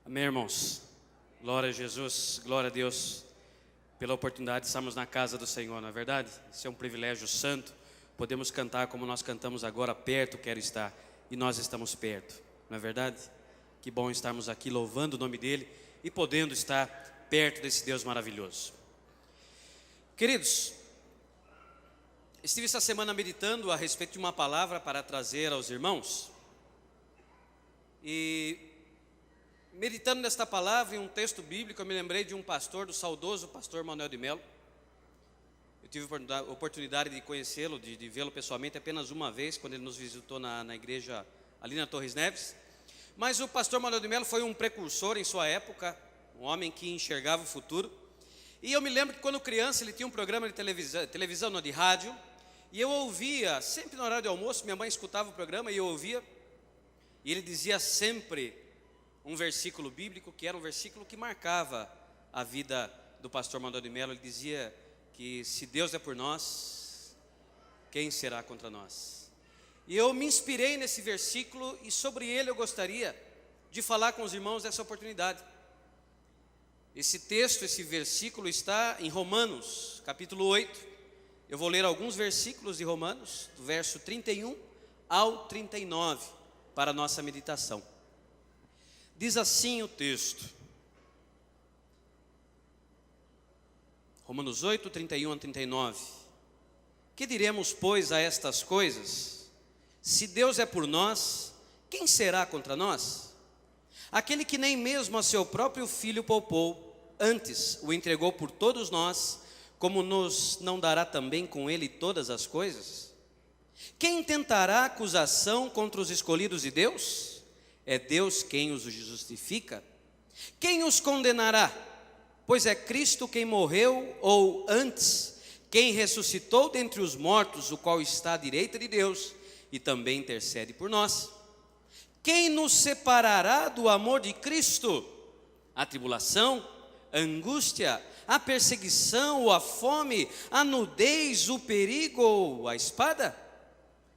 Amém, irmãos? Glória a Jesus, glória a Deus pela oportunidade de estarmos na casa do Senhor, não é verdade? Isso é um privilégio santo. Podemos cantar como nós cantamos agora, perto quero estar, e nós estamos perto, não é verdade? Que bom estarmos aqui louvando o nome dEle e podendo estar perto desse Deus maravilhoso. Queridos, estive essa semana meditando a respeito de uma palavra para trazer aos irmãos, e meditando nesta palavra em um texto bíblico, eu me lembrei de um pastor, do saudoso pastor Manuel de Melo. Eu tive a oportunidade de conhecê-lo, de vê-lo pessoalmente apenas uma vez, quando ele nos visitou na igreja ali na Torres Neves. Mas o pastor Manuel de Melo foi um precursor em sua época, um homem que enxergava o futuro. E eu me lembro que quando criança ele tinha um programa de televisão, não, de rádio, e eu ouvia, sempre no horário de almoço, minha mãe escutava o programa e eu ouvia, e ele dizia sempre um versículo bíblico, que era um versículo que marcava a vida do pastor Manuel de Melo. Ele dizia que se Deus é por nós, quem será contra nós? E eu me inspirei nesse versículo e sobre ele eu gostaria de falar com os irmãos dessa oportunidade. Esse texto, esse versículo está em Romanos, capítulo 8. Eu vou ler alguns versículos de Romanos, do verso 31 ao 39, para a nossa meditação. Diz assim o texto, Romanos 8, 31 a 39. Que diremos, pois, a estas coisas? Se Deus é por nós, quem será contra nós? Aquele que nem mesmo a seu próprio filho poupou, antes o entregou por todos nós, como nos não dará também com ele todas as coisas? Quem tentará acusação contra os escolhidos de Deus? É Deus quem os justifica. Quem os condenará? Pois é Cristo quem morreu, ou antes, quem ressuscitou dentre os mortos, o qual está à direita de Deus e também intercede por nós. Quem nos separará do amor de Cristo? A tribulação, a angústia, a perseguição ou a fome, a nudez, o perigo ou a espada?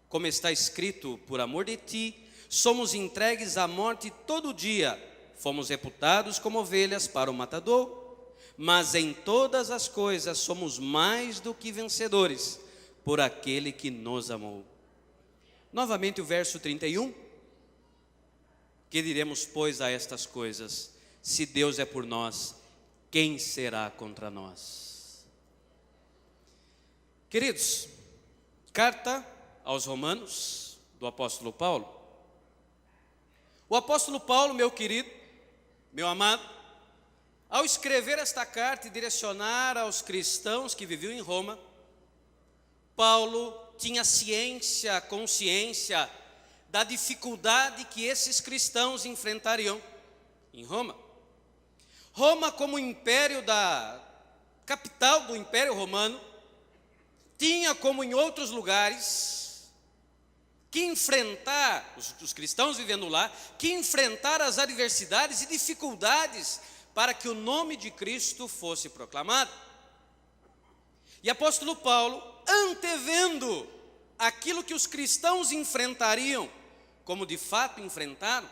Como está escrito, por amor de ti, somos entregues à morte todo dia, fomos reputados como ovelhas para o matador, mas em todas as coisas somos mais do que vencedores, por aquele que nos amou. Novamente o verso 31. Que diremos, pois, a estas coisas? Se Deus é por nós, quem será contra nós? Queridos, carta aos Romanos, do apóstolo Paulo. O apóstolo Paulo, meu querido, meu amado, ao escrever esta carta e direcionar aos cristãos que viviam em Roma, Paulo tinha consciência da dificuldade que esses cristãos enfrentariam em Roma. Roma, como império capital do Império Romano, tinha, como em outros lugares, que enfrentar, os cristãos vivendo lá, que enfrentar as adversidades e dificuldades para que o nome de Cristo fosse proclamado. E apóstolo Paulo, antevendo aquilo que os cristãos enfrentariam, como de fato enfrentaram,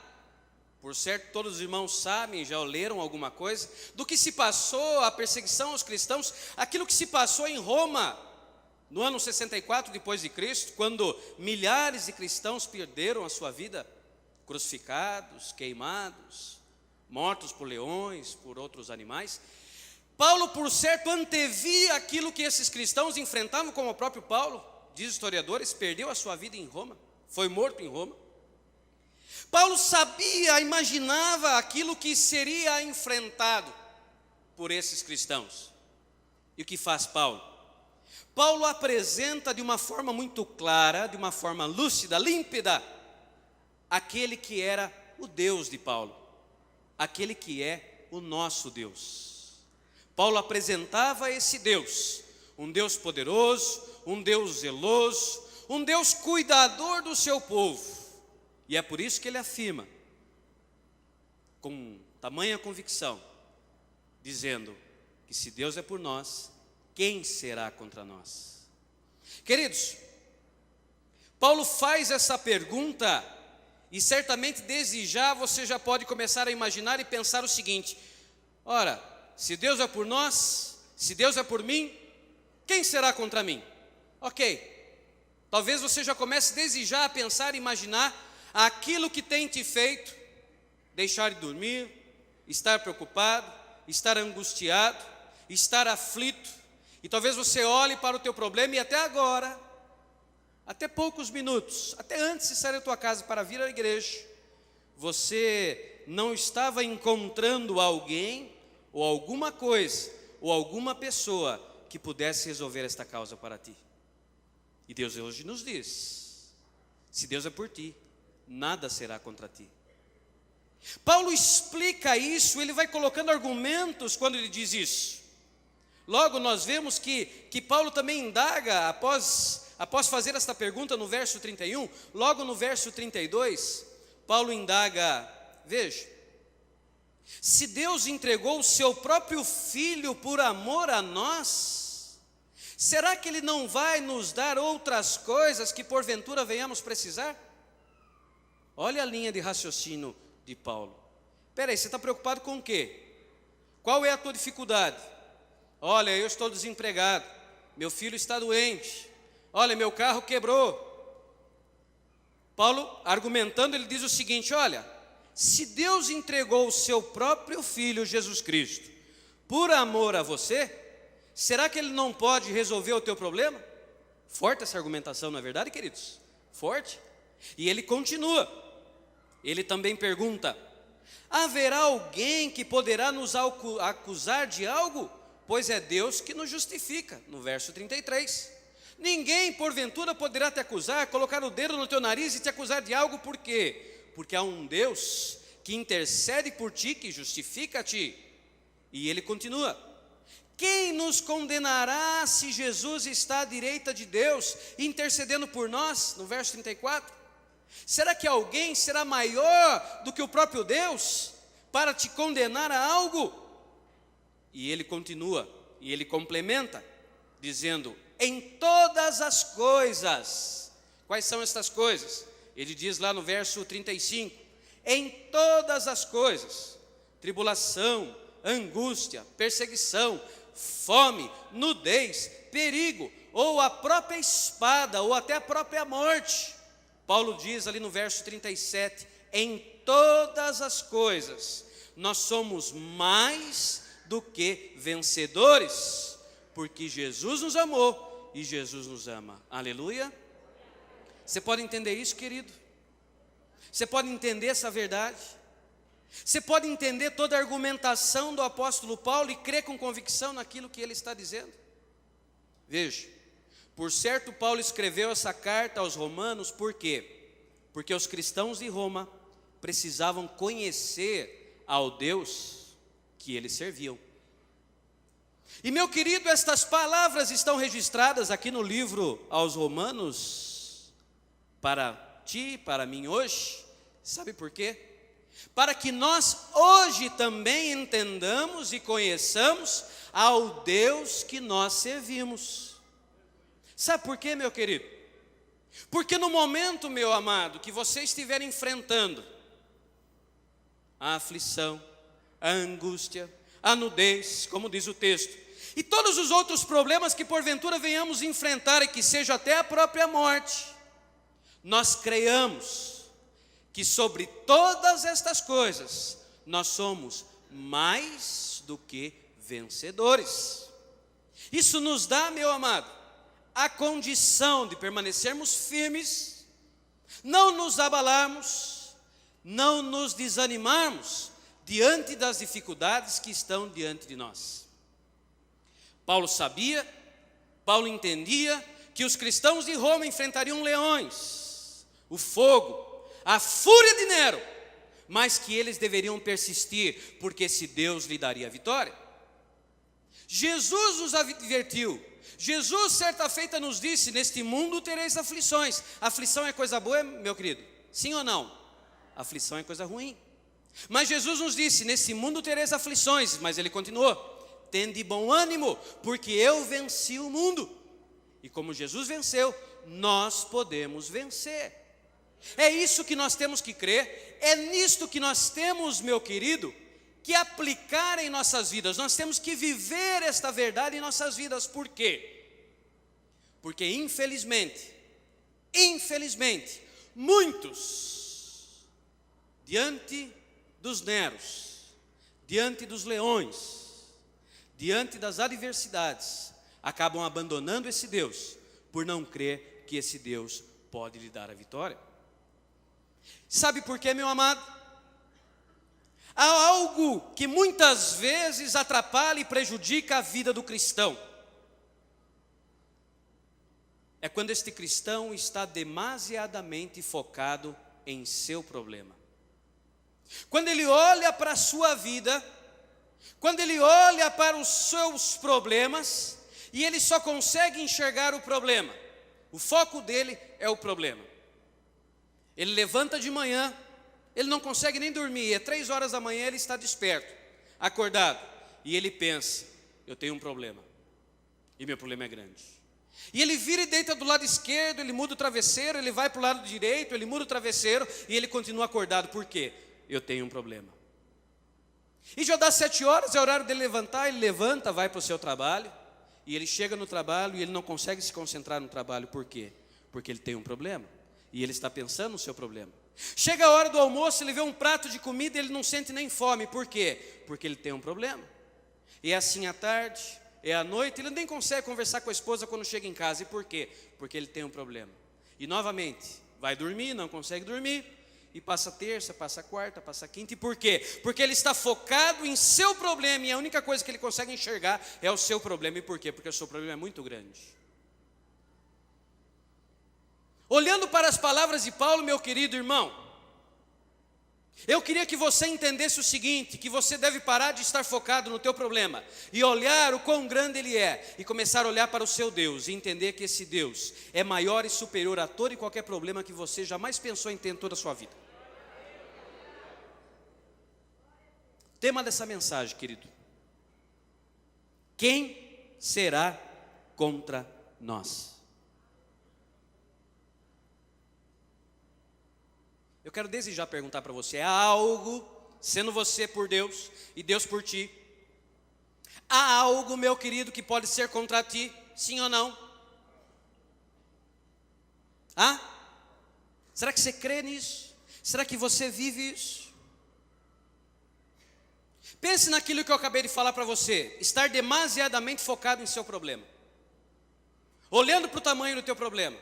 por certo todos os irmãos sabem, já leram alguma coisa, do que se passou, a perseguição aos cristãos, aquilo que se passou em Roma, no ano 64 depois de Cristo, quando milhares de cristãos perderam a sua vida, crucificados, queimados, mortos por leões, por outros animais. Paulo, por certo, antevia aquilo que esses cristãos enfrentavam, como o próprio Paulo, diz historiadores, perdeu a sua vida em Roma, foi morto em Roma. Paulo sabia, imaginava aquilo que seria enfrentado por esses cristãos. E o que faz Paulo? Paulo apresenta de uma forma muito clara, de uma forma lúcida, límpida, aquele que era o Deus de Paulo, aquele que é o nosso Deus. Paulo apresentava esse Deus, um Deus poderoso, um Deus zeloso, um Deus cuidador do seu povo. E é por isso que ele afirma, com tamanha convicção, dizendo que se Deus é por nós, quem será contra nós? Queridos, Paulo faz essa pergunta E certamente desde já você já pode começar a imaginar e pensar o seguinte: ora, se Deus é por nós, se Deus é por mim, quem será contra mim? Ok, talvez você já comece desde já a pensar e imaginar aquilo que tem te feito deixar de dormir, estar preocupado, estar angustiado, estar aflito. E talvez você olhe para o teu problema e até agora, até poucos minutos, até antes de sair da tua casa para vir à igreja, você não estava encontrando alguém, ou alguma coisa, ou alguma pessoa que pudesse resolver esta causa para ti. E Deus hoje nos diz: se Deus é por ti, nada será contra ti. Paulo explica isso, ele vai colocando argumentos quando ele diz isso. Logo nós vemos que Paulo também indaga, após fazer esta pergunta no verso 31, logo no verso 32, Paulo indaga, veja: se Deus entregou o seu próprio Filho por amor a nós, será que Ele não vai nos dar outras coisas que porventura venhamos precisar? Olha a linha de raciocínio de Paulo. Espera aí, você está preocupado com o quê? Qual é a tua dificuldade? Olha, eu estou desempregado, meu filho está doente, olha, meu carro quebrou. Paulo, argumentando, ele diz o seguinte: olha, se Deus entregou o seu próprio Filho, Jesus Cristo, por amor a você, será que Ele não pode resolver o teu problema? Forte essa argumentação, não é verdade, queridos? Forte. E ele continua, ele também pergunta: haverá alguém que poderá nos acusar de algo? Pois é Deus que nos justifica, no verso 33. Ninguém porventura poderá te acusar, colocar o dedo no teu nariz e te acusar de algo, por quê? Porque há um Deus que intercede por ti, que justifica-te. E ele continua: quem nos condenará se Jesus está à direita de Deus, intercedendo por nós? No verso 34. Será que alguém será maior do que o próprio Deus para te condenar a algo? E ele continua, e ele complementa, dizendo: em todas as coisas. Quais são estas coisas? Ele diz lá no verso 35, em todas as coisas, tribulação, angústia, perseguição, fome, nudez, perigo, ou a própria espada, ou até a própria morte. Paulo diz ali no verso 37, em todas as coisas, nós somos mais do que vencedores, porque Jesus nos amou e Jesus nos ama. Aleluia. Você pode entender isso, querido? Você pode entender essa verdade? Você pode entender toda a argumentação do apóstolo Paulo e crer com convicção naquilo que ele está dizendo? Veja, por certo Paulo escreveu essa carta aos romanos, por quê? Porque os cristãos de Roma precisavam conhecer ao Deus que eles serviam. E meu querido, estas palavras estão registradas aqui no livro aos Romanos, para ti, para mim hoje. Sabe por quê? Para que nós hoje também entendamos e conheçamos ao Deus que nós servimos. Sabe por quê, meu querido? Porque no momento, meu amado, que você estiver enfrentando a aflição, a angústia, a nudez, como diz o texto, e todos os outros problemas que porventura venhamos enfrentar, e que seja até a própria morte, nós creiamos que sobre todas estas coisas nós somos mais do que vencedores. Isso nos dá, meu amado, a condição de permanecermos firmes, não nos abalarmos, não nos desanimarmos diante das dificuldades que estão diante de nós. Paulo sabia, Paulo entendia que os cristãos de Roma enfrentariam leões, o fogo, a fúria de Nero, mas que eles deveriam persistir, porque esse Deus lhe daria a vitória. Jesus nos advertiu, Jesus certa feita nos disse: neste mundo tereis aflições. Aflição é coisa boa, meu querido? Sim ou não? Aflição é coisa ruim. Mas Jesus nos disse: nesse mundo tereis aflições, mas ele continuou: tende bom ânimo, porque eu venci o mundo. E como Jesus venceu, nós podemos vencer. É isso que nós temos que crer, é nisto que nós temos, meu querido, que aplicar em nossas vidas. Nós temos que viver esta verdade em nossas vidas. Por quê? Porque infelizmente, muitos, diante dos neros, diante dos leões, diante das adversidades, acabam abandonando esse Deus, por não crer que esse Deus pode lhe dar a vitória. Sabe por quê, meu amado? Há algo que muitas vezes atrapalha e prejudica a vida do cristão. É quando este cristão está demasiadamente focado em seu problema. Quando ele olha para a sua vida, quando ele olha para os seus problemas, e ele só consegue enxergar o problema. O foco dele é o problema. Ele levanta de manhã, ele não consegue nem dormir, é 3 horas da manhã, ele está desperto, acordado, e ele pensa, eu tenho um problema, e meu problema é grande. E ele vira e deita do lado esquerdo, ele muda o travesseiro, ele vai para o lado direito, ele muda o travesseiro, e ele continua acordado. Por quê? Eu tenho um problema. E já dá 7 horas, é horário dele levantar, ele levanta, vai para o seu trabalho, e ele chega no trabalho e ele não consegue se concentrar no trabalho. Por quê? Porque ele tem um problema, e ele está pensando no seu problema. Chega a hora do almoço, ele vê um prato de comida e ele não sente nem fome. Por quê? Porque ele tem um problema. E é assim à tarde, é à noite, ele nem consegue conversar com a esposa quando chega em casa. E por quê? Porque ele tem um problema. E novamente, vai dormir, não consegue dormir, e passa terça, passa quarta, passa quinta. E por quê? Porque ele está focado em seu problema, e a única coisa que ele consegue enxergar é o seu problema. E por quê? Porque o seu problema é muito grande. Olhando para as palavras de Paulo, meu querido irmão, eu queria que você entendesse o seguinte, que você deve parar de estar focado no teu problema e olhar o quão grande ele é, e começar a olhar para o seu Deus e entender que esse Deus é maior e superior a todo e qualquer problema que você jamais pensou em ter em toda a sua vida. Tema dessa mensagem, querido: quem será contra nós? Eu quero desde já perguntar para você: há algo, sendo você por Deus e Deus por ti, há algo, meu querido, que pode ser contra ti, sim ou não? Há? Será que você crê nisso? Será que você vive isso? Pense naquilo que eu acabei de falar para você: estar demasiadamente focado em seu problema, olhando para o tamanho do teu problema,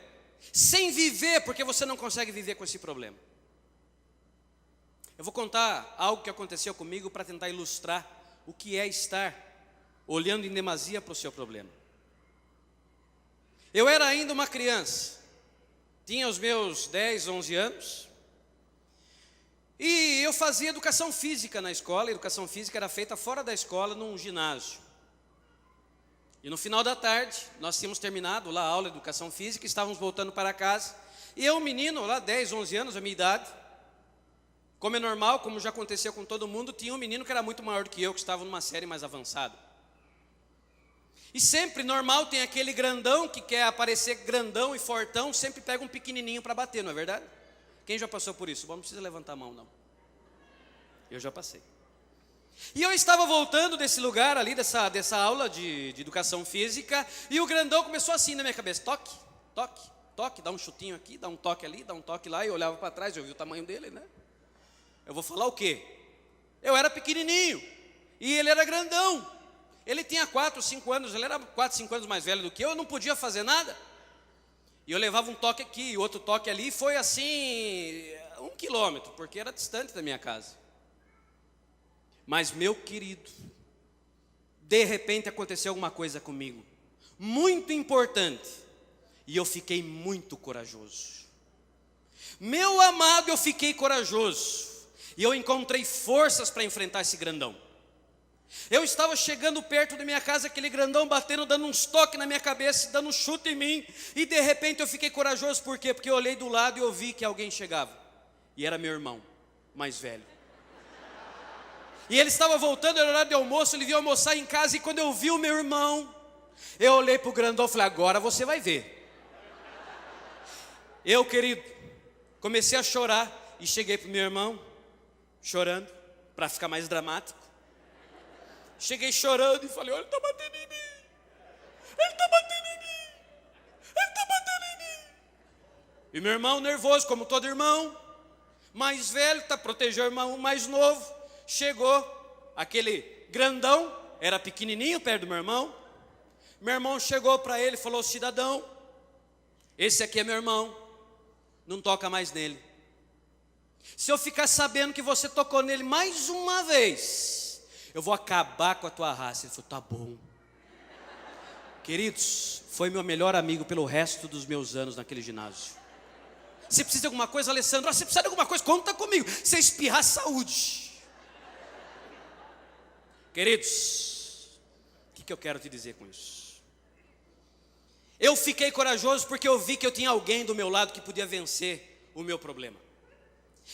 sem viver, porque você não consegue viver com esse problema. Eu vou contar algo que aconteceu comigo para tentar ilustrar o que é estar olhando em demasia para o seu problema. Eu era ainda uma criança, tinha os meus 10, 11 anos, e eu fazia educação física na escola. A educação física era feita fora da escola, num ginásio. E no final da tarde, nós tínhamos terminado lá a aula de educação física, estávamos voltando para casa, e eu, menino, lá 10, 11 anos, a minha idade, como é normal, como já aconteceu com todo mundo, tinha um menino que era muito maior do que eu, que estava numa série mais avançada. E sempre, normal, tem aquele grandão que quer aparecer grandão e fortão, sempre pega um pequenininho para bater, não é verdade? Quem já passou por isso? Bom, não precisa levantar a mão, não. Eu já passei. E eu estava voltando desse lugar ali, dessa aula de educação física, e o grandão começou assim na minha cabeça: toque, toque, toque, dá um chutinho aqui, dá um toque ali, dá um toque lá. E eu olhava para trás, eu vi o tamanho dele, né? Eu vou falar o quê? Eu era pequenininho e ele era grandão. Ele tinha 4, 5 anos, ele era 4, 5 anos mais velho do que eu não podia fazer nada. E eu levava um toque aqui, outro toque ali, e foi assim, 1 quilômetro, porque era distante da minha casa. Mas, meu querido, de repente aconteceu alguma coisa comigo, muito importante, e eu fiquei muito corajoso. Meu amado, eu fiquei corajoso. E eu encontrei forças para enfrentar esse grandão. Eu estava chegando perto da minha casa, aquele grandão batendo, dando uns toques na minha cabeça, dando um chute em mim. E de repente eu fiquei corajoso. Por quê? Porque eu olhei do lado e eu vi que alguém chegava. E era meu irmão, mais velho. E ele estava voltando, era horário de almoço, ele veio almoçar em casa. E quando eu vi o meu irmão, eu olhei para o grandão e falei: agora você vai ver. Eu, querido, Comecei a chorar e cheguei para o meu irmão, chorando, para ficar mais dramático. Cheguei chorando e falei: olha, ele está batendo em mim. Ele está batendo em mim. Ele está batendo em mim. E meu irmão nervoso, como todo irmão, mais velho, para proteger o irmão mais novo. Chegou aquele grandão, era pequenininho perto do meu irmão. Meu irmão chegou para ele e falou: cidadão, esse aqui é meu irmão, não toca mais nele. Se eu ficar sabendo que você tocou nele mais uma vez, eu vou acabar com a tua raça. Ele falou: tá bom. Queridos, foi meu melhor amigo pelo resto dos meus anos naquele ginásio. Você precisa de alguma coisa, Alessandro? Você precisa de alguma coisa? Conta comigo. Você espirrar, saúde. Queridos, o que eu quero te dizer com isso? Eu fiquei corajoso porque eu vi que eu tinha alguém do meu lado que podia vencer o meu problema.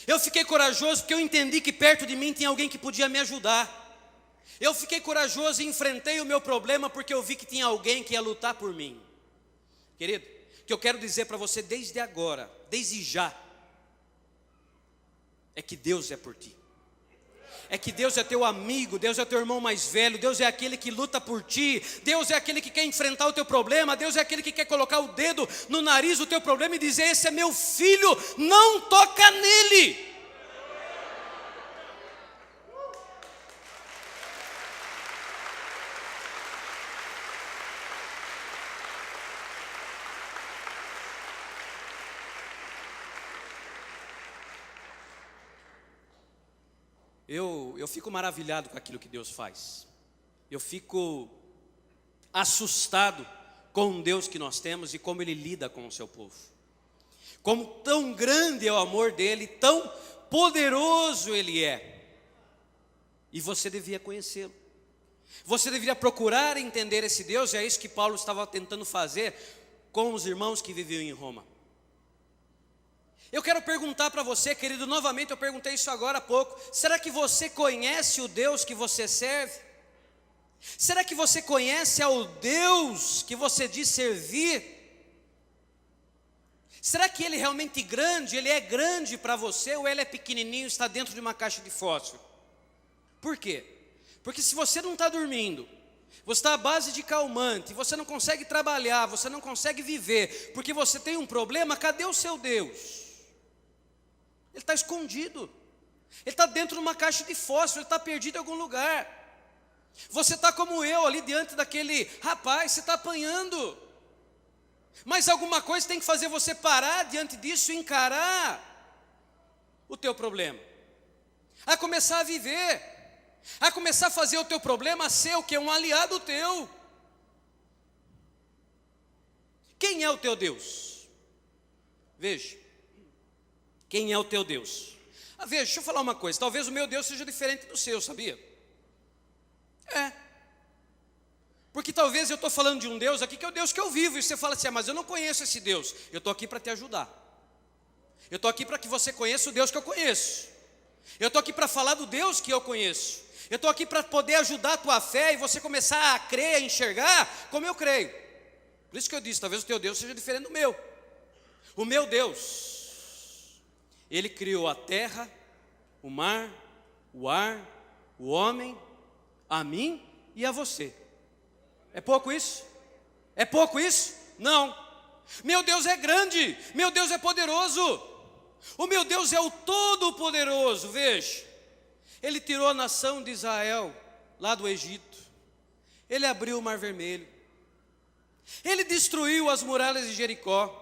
Eu fiquei corajoso porque eu entendi que perto de mim tinha alguém que podia me ajudar. Eu fiquei corajoso e enfrentei o meu problema porque eu vi que tinha alguém que ia lutar por mim. Querido, o que eu quero dizer para você desde agora, desde já, é que Deus é por ti. É que Deus é teu amigo, Deus é teu irmão mais velho, Deus é aquele que luta por ti, Deus é aquele que quer enfrentar o teu problema, Deus é aquele que quer colocar o dedo no nariz do teu problema e dizer: esse é meu filho, não toca nele. Eu fico maravilhado com aquilo que Deus faz. Eu fico assustado com o Deus que nós temos e como Ele lida com o seu povo. Como tão grande é o amor dEle, tão poderoso Ele é. E você devia conhecê-lo. Você deveria procurar entender esse Deus, e é isso que Paulo estava tentando fazer com os irmãos que viviam em Roma. Eu quero perguntar para você, querido, novamente eu perguntei isso agora há pouco: será que você conhece o Deus que você serve? Será que você conhece ao Deus que você diz servir? Será que Ele é realmente grande? Ele é grande para você ou Ele é pequenininho, está dentro de uma caixa de fósforo? Por quê? Porque se você não está dormindo, você está à base de calmante, você não consegue trabalhar, você não consegue viver, porque você tem um problema, cadê o seu Deus? Ele está escondido, ele está dentro de uma caixa de fósforo, ele está perdido em algum lugar. Você está como eu ali diante daquele rapaz, você está apanhando, mas alguma coisa tem que fazer você parar diante disso e encarar o teu problema, a começar a viver, a começar a fazer o teu problema ser o que? Um aliado teu. Quem é o teu Deus? Veja. Quem é o teu Deus? Veja, deixa eu falar uma coisa. Talvez o meu Deus seja diferente do seu, sabia? Porque talvez eu estou falando de um Deus aqui que é o Deus que eu vivo. E você fala assim: mas eu não conheço esse Deus. Eu estou aqui para te ajudar. Eu estou aqui para que você conheça o Deus que eu conheço. Eu estou aqui para falar do Deus que eu conheço. Eu estou aqui para poder ajudar a tua fé e você começar a crer, a enxergar como eu creio. Por isso que eu disse, talvez o teu Deus seja diferente do meu. O meu Deus, Ele criou a terra, o mar, o ar, o homem, a mim e a você. É pouco isso? É pouco isso? Não. Meu Deus é grande, meu Deus é poderoso. O meu Deus é o Todo-Poderoso. Veja, Ele tirou a nação de Israel lá do Egito. Ele abriu o Mar Vermelho. Ele destruiu as muralhas de Jericó.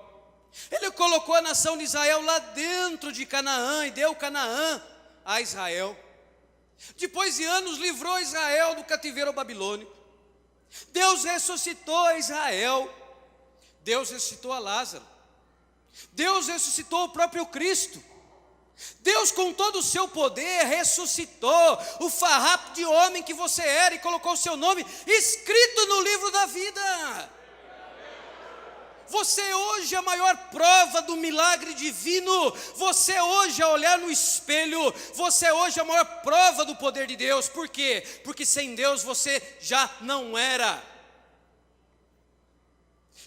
Ele colocou a nação de Israel lá dentro de Canaã e deu Canaã a Israel. Depois de anos livrou Israel do cativeiro babilônico. Deus ressuscitou a Israel. Deus ressuscitou a Lázaro. Deus ressuscitou o próprio Cristo. Deus, com todo o seu poder, ressuscitou o farrapo de homem que você era e colocou o seu nome escrito no livro da vida. Você hoje é a maior prova do milagre divino. Você hoje, ao olhar no espelho, você hoje é a maior prova do poder de Deus. Por quê? Porque sem Deus você já não era.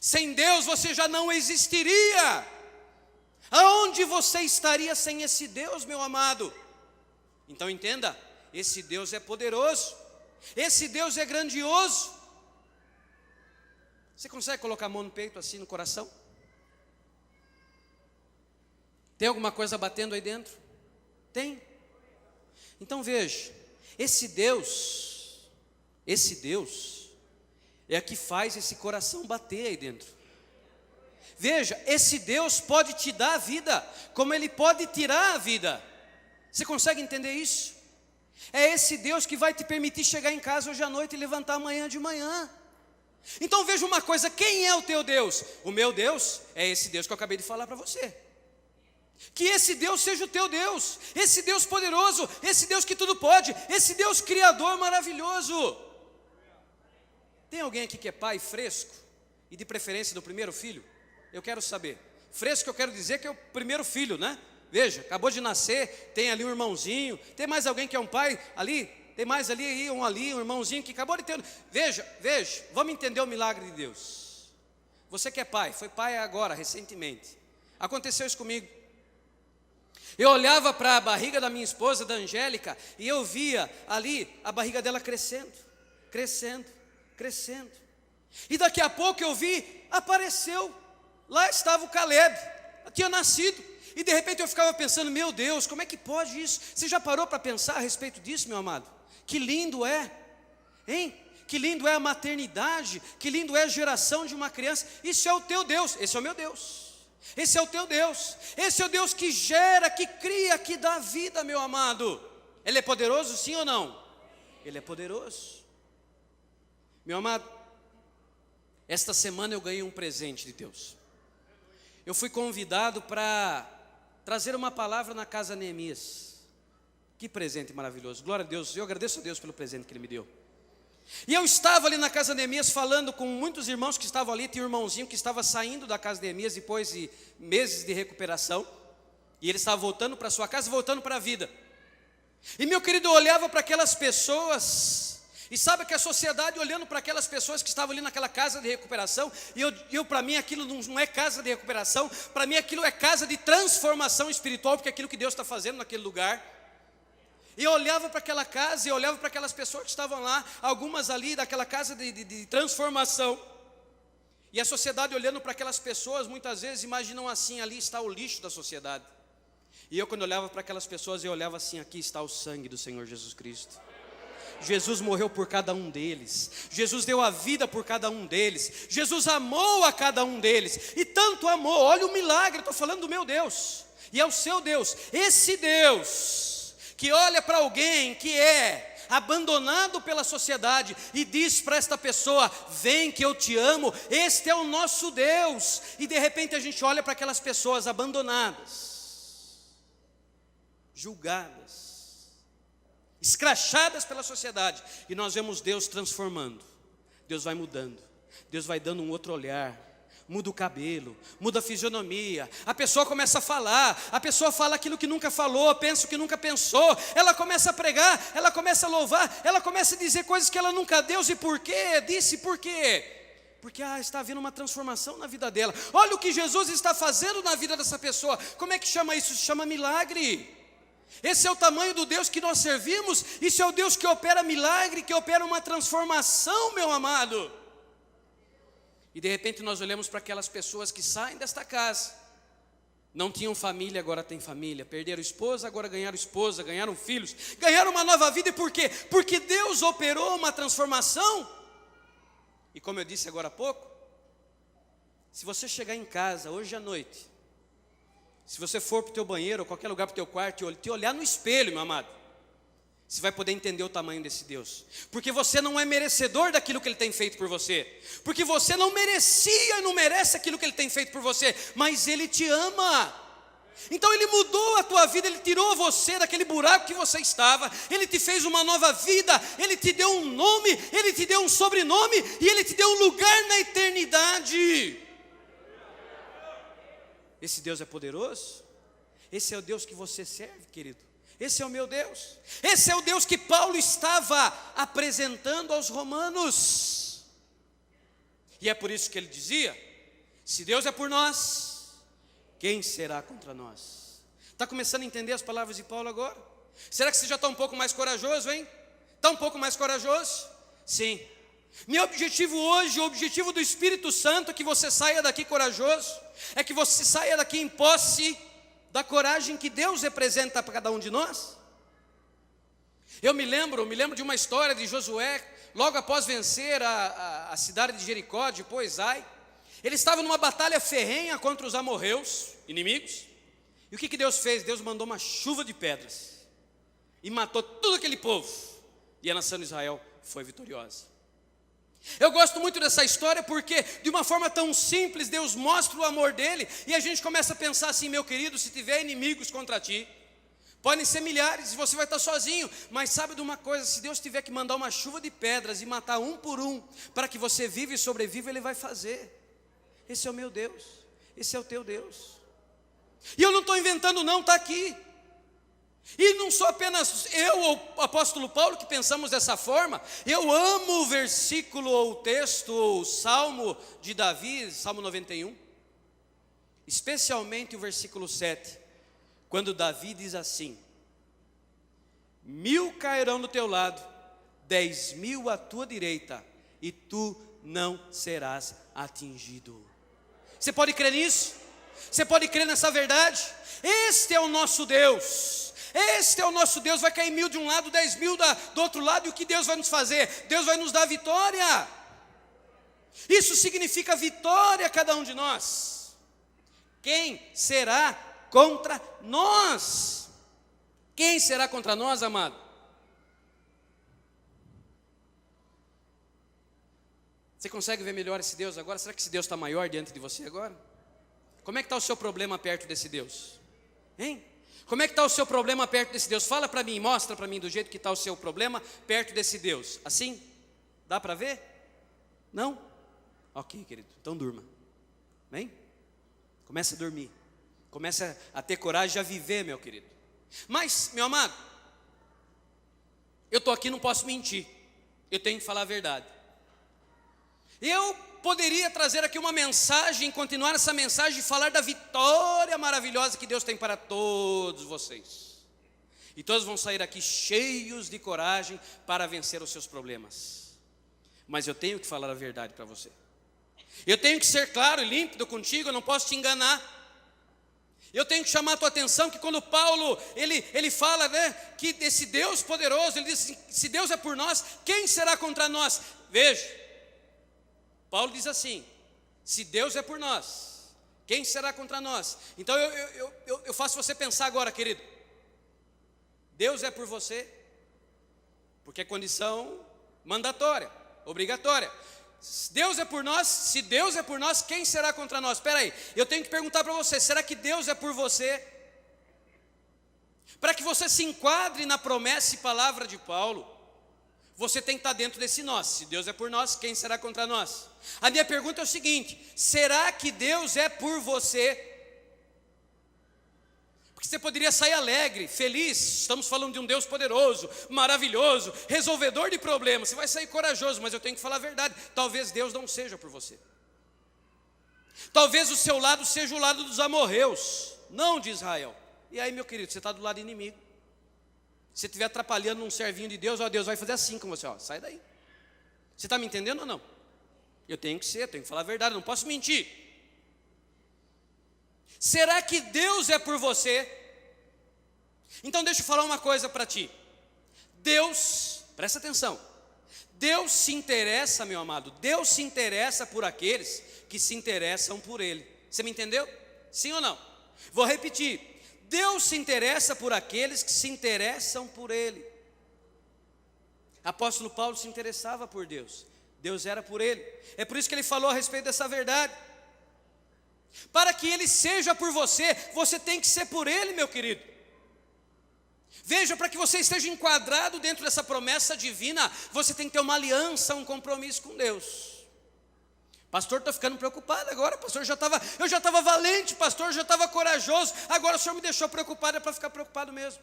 Sem Deus você já não existiria. Aonde você estaria sem esse Deus, meu amado? Então entenda, esse Deus é poderoso, esse Deus é grandioso. Você consegue colocar a mão no peito, assim, no coração? Tem alguma coisa batendo aí dentro? Tem. Então veja, esse Deus é que faz esse coração bater aí dentro. Veja, esse Deus pode te dar a vida, como Ele pode tirar a vida. Você consegue entender isso? É esse Deus que vai te permitir chegar em casa hoje à noite e levantar amanhã de manhã. Então veja uma coisa, quem é o teu Deus? O meu Deus é esse Deus que eu acabei de falar para você. Que esse Deus seja o teu Deus, esse Deus poderoso, esse Deus que tudo pode, esse Deus criador maravilhoso. Tem alguém aqui que é pai fresco e de preferência do primeiro filho? Eu quero saber. Fresco eu quero dizer que é o primeiro filho, né? Veja, acabou de nascer, tem ali um irmãozinho. Tem mais alguém que é um pai ali? Tem mais ali, um irmãozinho que acabou de ter. Veja, vamos entender o milagre de Deus. Você que é pai, foi pai agora, recentemente. Aconteceu isso comigo. Eu olhava para a barriga da minha esposa, da Angélica, e eu via ali a barriga dela crescendo. E daqui a pouco eu vi, apareceu. Lá estava o Caleb, tinha nascido. E de repente eu ficava pensando, meu Deus, como é que pode isso? Você já parou para pensar a respeito disso, meu amado? Que lindo é, hein? Que lindo é a maternidade, que lindo é a geração de uma criança. Isso é o teu Deus, esse é o meu Deus. Esse é o teu Deus, esse é o Deus que gera, que cria, que dá vida, meu amado. Ele é poderoso, sim ou não? Ele é poderoso. Meu amado, esta semana eu ganhei um presente de Deus. Eu fui convidado para trazer uma palavra na casa Neemias. Que presente maravilhoso, glória a Deus. Eu agradeço a Deus pelo presente que Ele me deu. E eu estava ali na casa de Neemias falando com muitos irmãos que estavam ali. Tinha um irmãozinho que estava saindo da casa de Neemias depois de meses de recuperação. E ele estava voltando para sua casa, voltando para a vida. E meu querido, eu olhava para aquelas pessoas. E sabe que a sociedade olhando para aquelas pessoas que estavam ali naquela casa de recuperação. E eu para mim aquilo não é casa de recuperação. Para mim aquilo é casa de transformação espiritual. Porque é aquilo que Deus está fazendo naquele lugar. E eu olhava para aquela casa, e eu olhava para aquelas pessoas que estavam lá, algumas ali daquela casa de transformação. E a sociedade olhando para aquelas pessoas, muitas vezes imaginam assim, ali está o lixo da sociedade. E eu quando olhava para aquelas pessoas, eu olhava assim, aqui está o sangue do Senhor Jesus Cristo. Jesus morreu por cada um deles, Jesus deu a vida por cada um deles, Jesus amou a cada um deles, e tanto amou, olha o milagre, eu estou falando do meu Deus, e é o seu Deus, esse Deus, que olha para alguém que é abandonado pela sociedade, e diz para esta pessoa, vem que eu te amo, este é o nosso Deus, e de repente a gente olha para aquelas pessoas abandonadas, julgadas, escrachadas pela sociedade, e nós vemos Deus transformando, Deus vai mudando, Deus vai dando um outro olhar, muda o cabelo, muda a fisionomia, a pessoa começa a falar, a pessoa fala aquilo que nunca falou, pensa o que nunca pensou, ela começa a pregar, ela começa a louvar, ela começa a dizer coisas que ela nunca disse, e por quê? Disse por quê? Porque está havendo uma transformação na vida dela. Olha o que Jesus está fazendo na vida dessa pessoa. Como é que chama isso? Se chama milagre. Esse é o tamanho do Deus que nós servimos. Isso é o Deus que opera milagre, que opera uma transformação, meu amado. E de repente nós olhamos para aquelas pessoas que saem desta casa, não tinham família, agora têm família, perderam esposa, agora ganharam filhos, ganharam uma nova vida. E por quê? Porque Deus operou uma transformação. E como eu disse agora há pouco, se você chegar em casa hoje à noite, se você for para o teu banheiro ou qualquer lugar para o teu quarto e te olhar no espelho, meu amado, você vai poder entender o tamanho desse Deus. Porque você não é merecedor daquilo que Ele tem feito por você. Porque você não merecia e não merece aquilo que Ele tem feito por você. Mas Ele te ama. Então Ele mudou a tua vida, Ele tirou você daquele buraco que você estava. Ele te fez uma nova vida, Ele te deu um nome, Ele te deu um sobrenome e Ele te deu um lugar na eternidade. Esse Deus é poderoso? Esse é o Deus que você serve, querido? Esse é o meu Deus. Esse é o Deus que Paulo estava apresentando aos romanos. E é por isso que ele dizia, se Deus é por nós, quem será contra nós? Está começando a entender as palavras de Paulo agora? Será que você já está um pouco mais corajoso, hein? Está um pouco mais corajoso? Sim. Meu objetivo hoje, o objetivo do Espírito Santo é que você saia daqui corajoso, é que você saia daqui em posse da coragem que Deus representa para cada um de nós. Eu me lembro de uma história de Josué, logo após vencer a cidade de Jericó, depois Ai. Ele estava numa batalha ferrenha contra os amorreus, inimigos. E o que Deus fez? Deus mandou uma chuva de pedras e matou todo aquele povo. E a nação de Israel foi vitoriosa. Eu gosto muito dessa história porque, de uma forma tão simples, Deus mostra o amor dele. E a gente começa a pensar assim: meu querido, se tiver inimigos contra ti, podem ser milhares e você vai estar sozinho. Mas sabe de uma coisa? Se Deus tiver que mandar uma chuva de pedras e matar um por um, para que você viva e sobreviva, Ele vai fazer. Esse é o meu Deus, esse é o teu Deus. E eu não estou inventando não, está aqui. E não sou apenas eu ou o apóstolo Paulo que pensamos dessa forma. Eu amo o versículo ou o texto ou o salmo de Davi, Salmo 91. Especialmente o versículo 7, quando Davi diz assim: 1000 cairão do teu lado, 10.000 à tua direita, e tu não serás atingido. Você pode crer nisso? Você pode crer nessa verdade? Este é o nosso Deus. Este é o nosso Deus. Vai cair 1000 de um lado, 10.000 do outro lado. E o que Deus vai nos fazer? Deus vai nos dar vitória. Isso significa vitória a cada um de nós. Quem será contra nós? Quem será contra nós, amado? Você consegue ver melhor esse Deus agora? Será que esse Deus está maior diante de você agora? Como é que está o seu problema perto desse Deus? Hein? Como é que está o seu problema perto desse Deus? Fala para mim, mostra para mim do jeito que está o seu problema perto desse Deus. Assim? Dá para ver? Não? Ok, querido, então durma. Bem? Comece a dormir. Comece a ter coragem de viver, meu querido. Mas, meu amado, eu estou aqui, não posso mentir. Eu tenho que falar a verdade. Eu poderia trazer aqui uma mensagem, continuar essa mensagem e falar da vitória maravilhosa que Deus tem para todos vocês. E todos vão sair aqui cheios de coragem para vencer os seus problemas. Mas eu tenho que falar a verdade para você. Eu tenho que ser claro e límpido contigo, eu não posso te enganar. Eu tenho que chamar a tua atenção que quando Paulo, ele fala, né, que esse Deus poderoso, ele diz assim: se Deus é por nós, quem será contra nós? Veja, Paulo diz assim: se Deus é por nós, quem será contra nós? Então eu faço você pensar agora, querido. Deus é por você, porque é condição mandatória, obrigatória. Se Deus é por nós, se Deus é por nós, quem será contra nós? Espera aí, eu tenho que perguntar para você: será que Deus é por você? Para que você se enquadre na promessa e palavra de Paulo, você tem que estar dentro desse nós. Se Deus é por nós, quem será contra nós? A minha pergunta é o seguinte: será que Deus é por você? Porque você poderia sair alegre, feliz. Estamos falando de um Deus poderoso, maravilhoso, resolvedor de problemas. Você vai sair corajoso, mas eu tenho que falar a verdade. Talvez Deus não seja por você. Talvez o seu lado seja o lado dos amorreus, não de Israel. E aí, meu querido, você está do lado inimigo. Se você estiver atrapalhando um servinho de Deus, ó, Deus vai fazer assim com você, ó, sai daí. Você está me entendendo ou não? Eu tenho que falar a verdade, eu não posso mentir. Será que Deus é por você? Então deixa eu falar uma coisa para ti. Deus, presta atenção, Deus se interessa, meu amado, Deus se interessa por aqueles que se interessam por Ele. Você me entendeu? Sim ou não? Vou repetir. Deus se interessa por aqueles que se interessam por Ele. Apóstolo Paulo se interessava por Deus. Deus era por ele. É por isso que ele falou a respeito dessa verdade. Para que Ele seja por você, você tem que ser por Ele, meu querido. Veja, para que você esteja enquadrado dentro dessa promessa divina, você tem que ter uma aliança, um compromisso com Deus. Pastor, estou ficando preocupado agora, pastor, eu já estava valente, pastor, eu já estava corajoso, agora o senhor me deixou preocupado. É para ficar preocupado mesmo.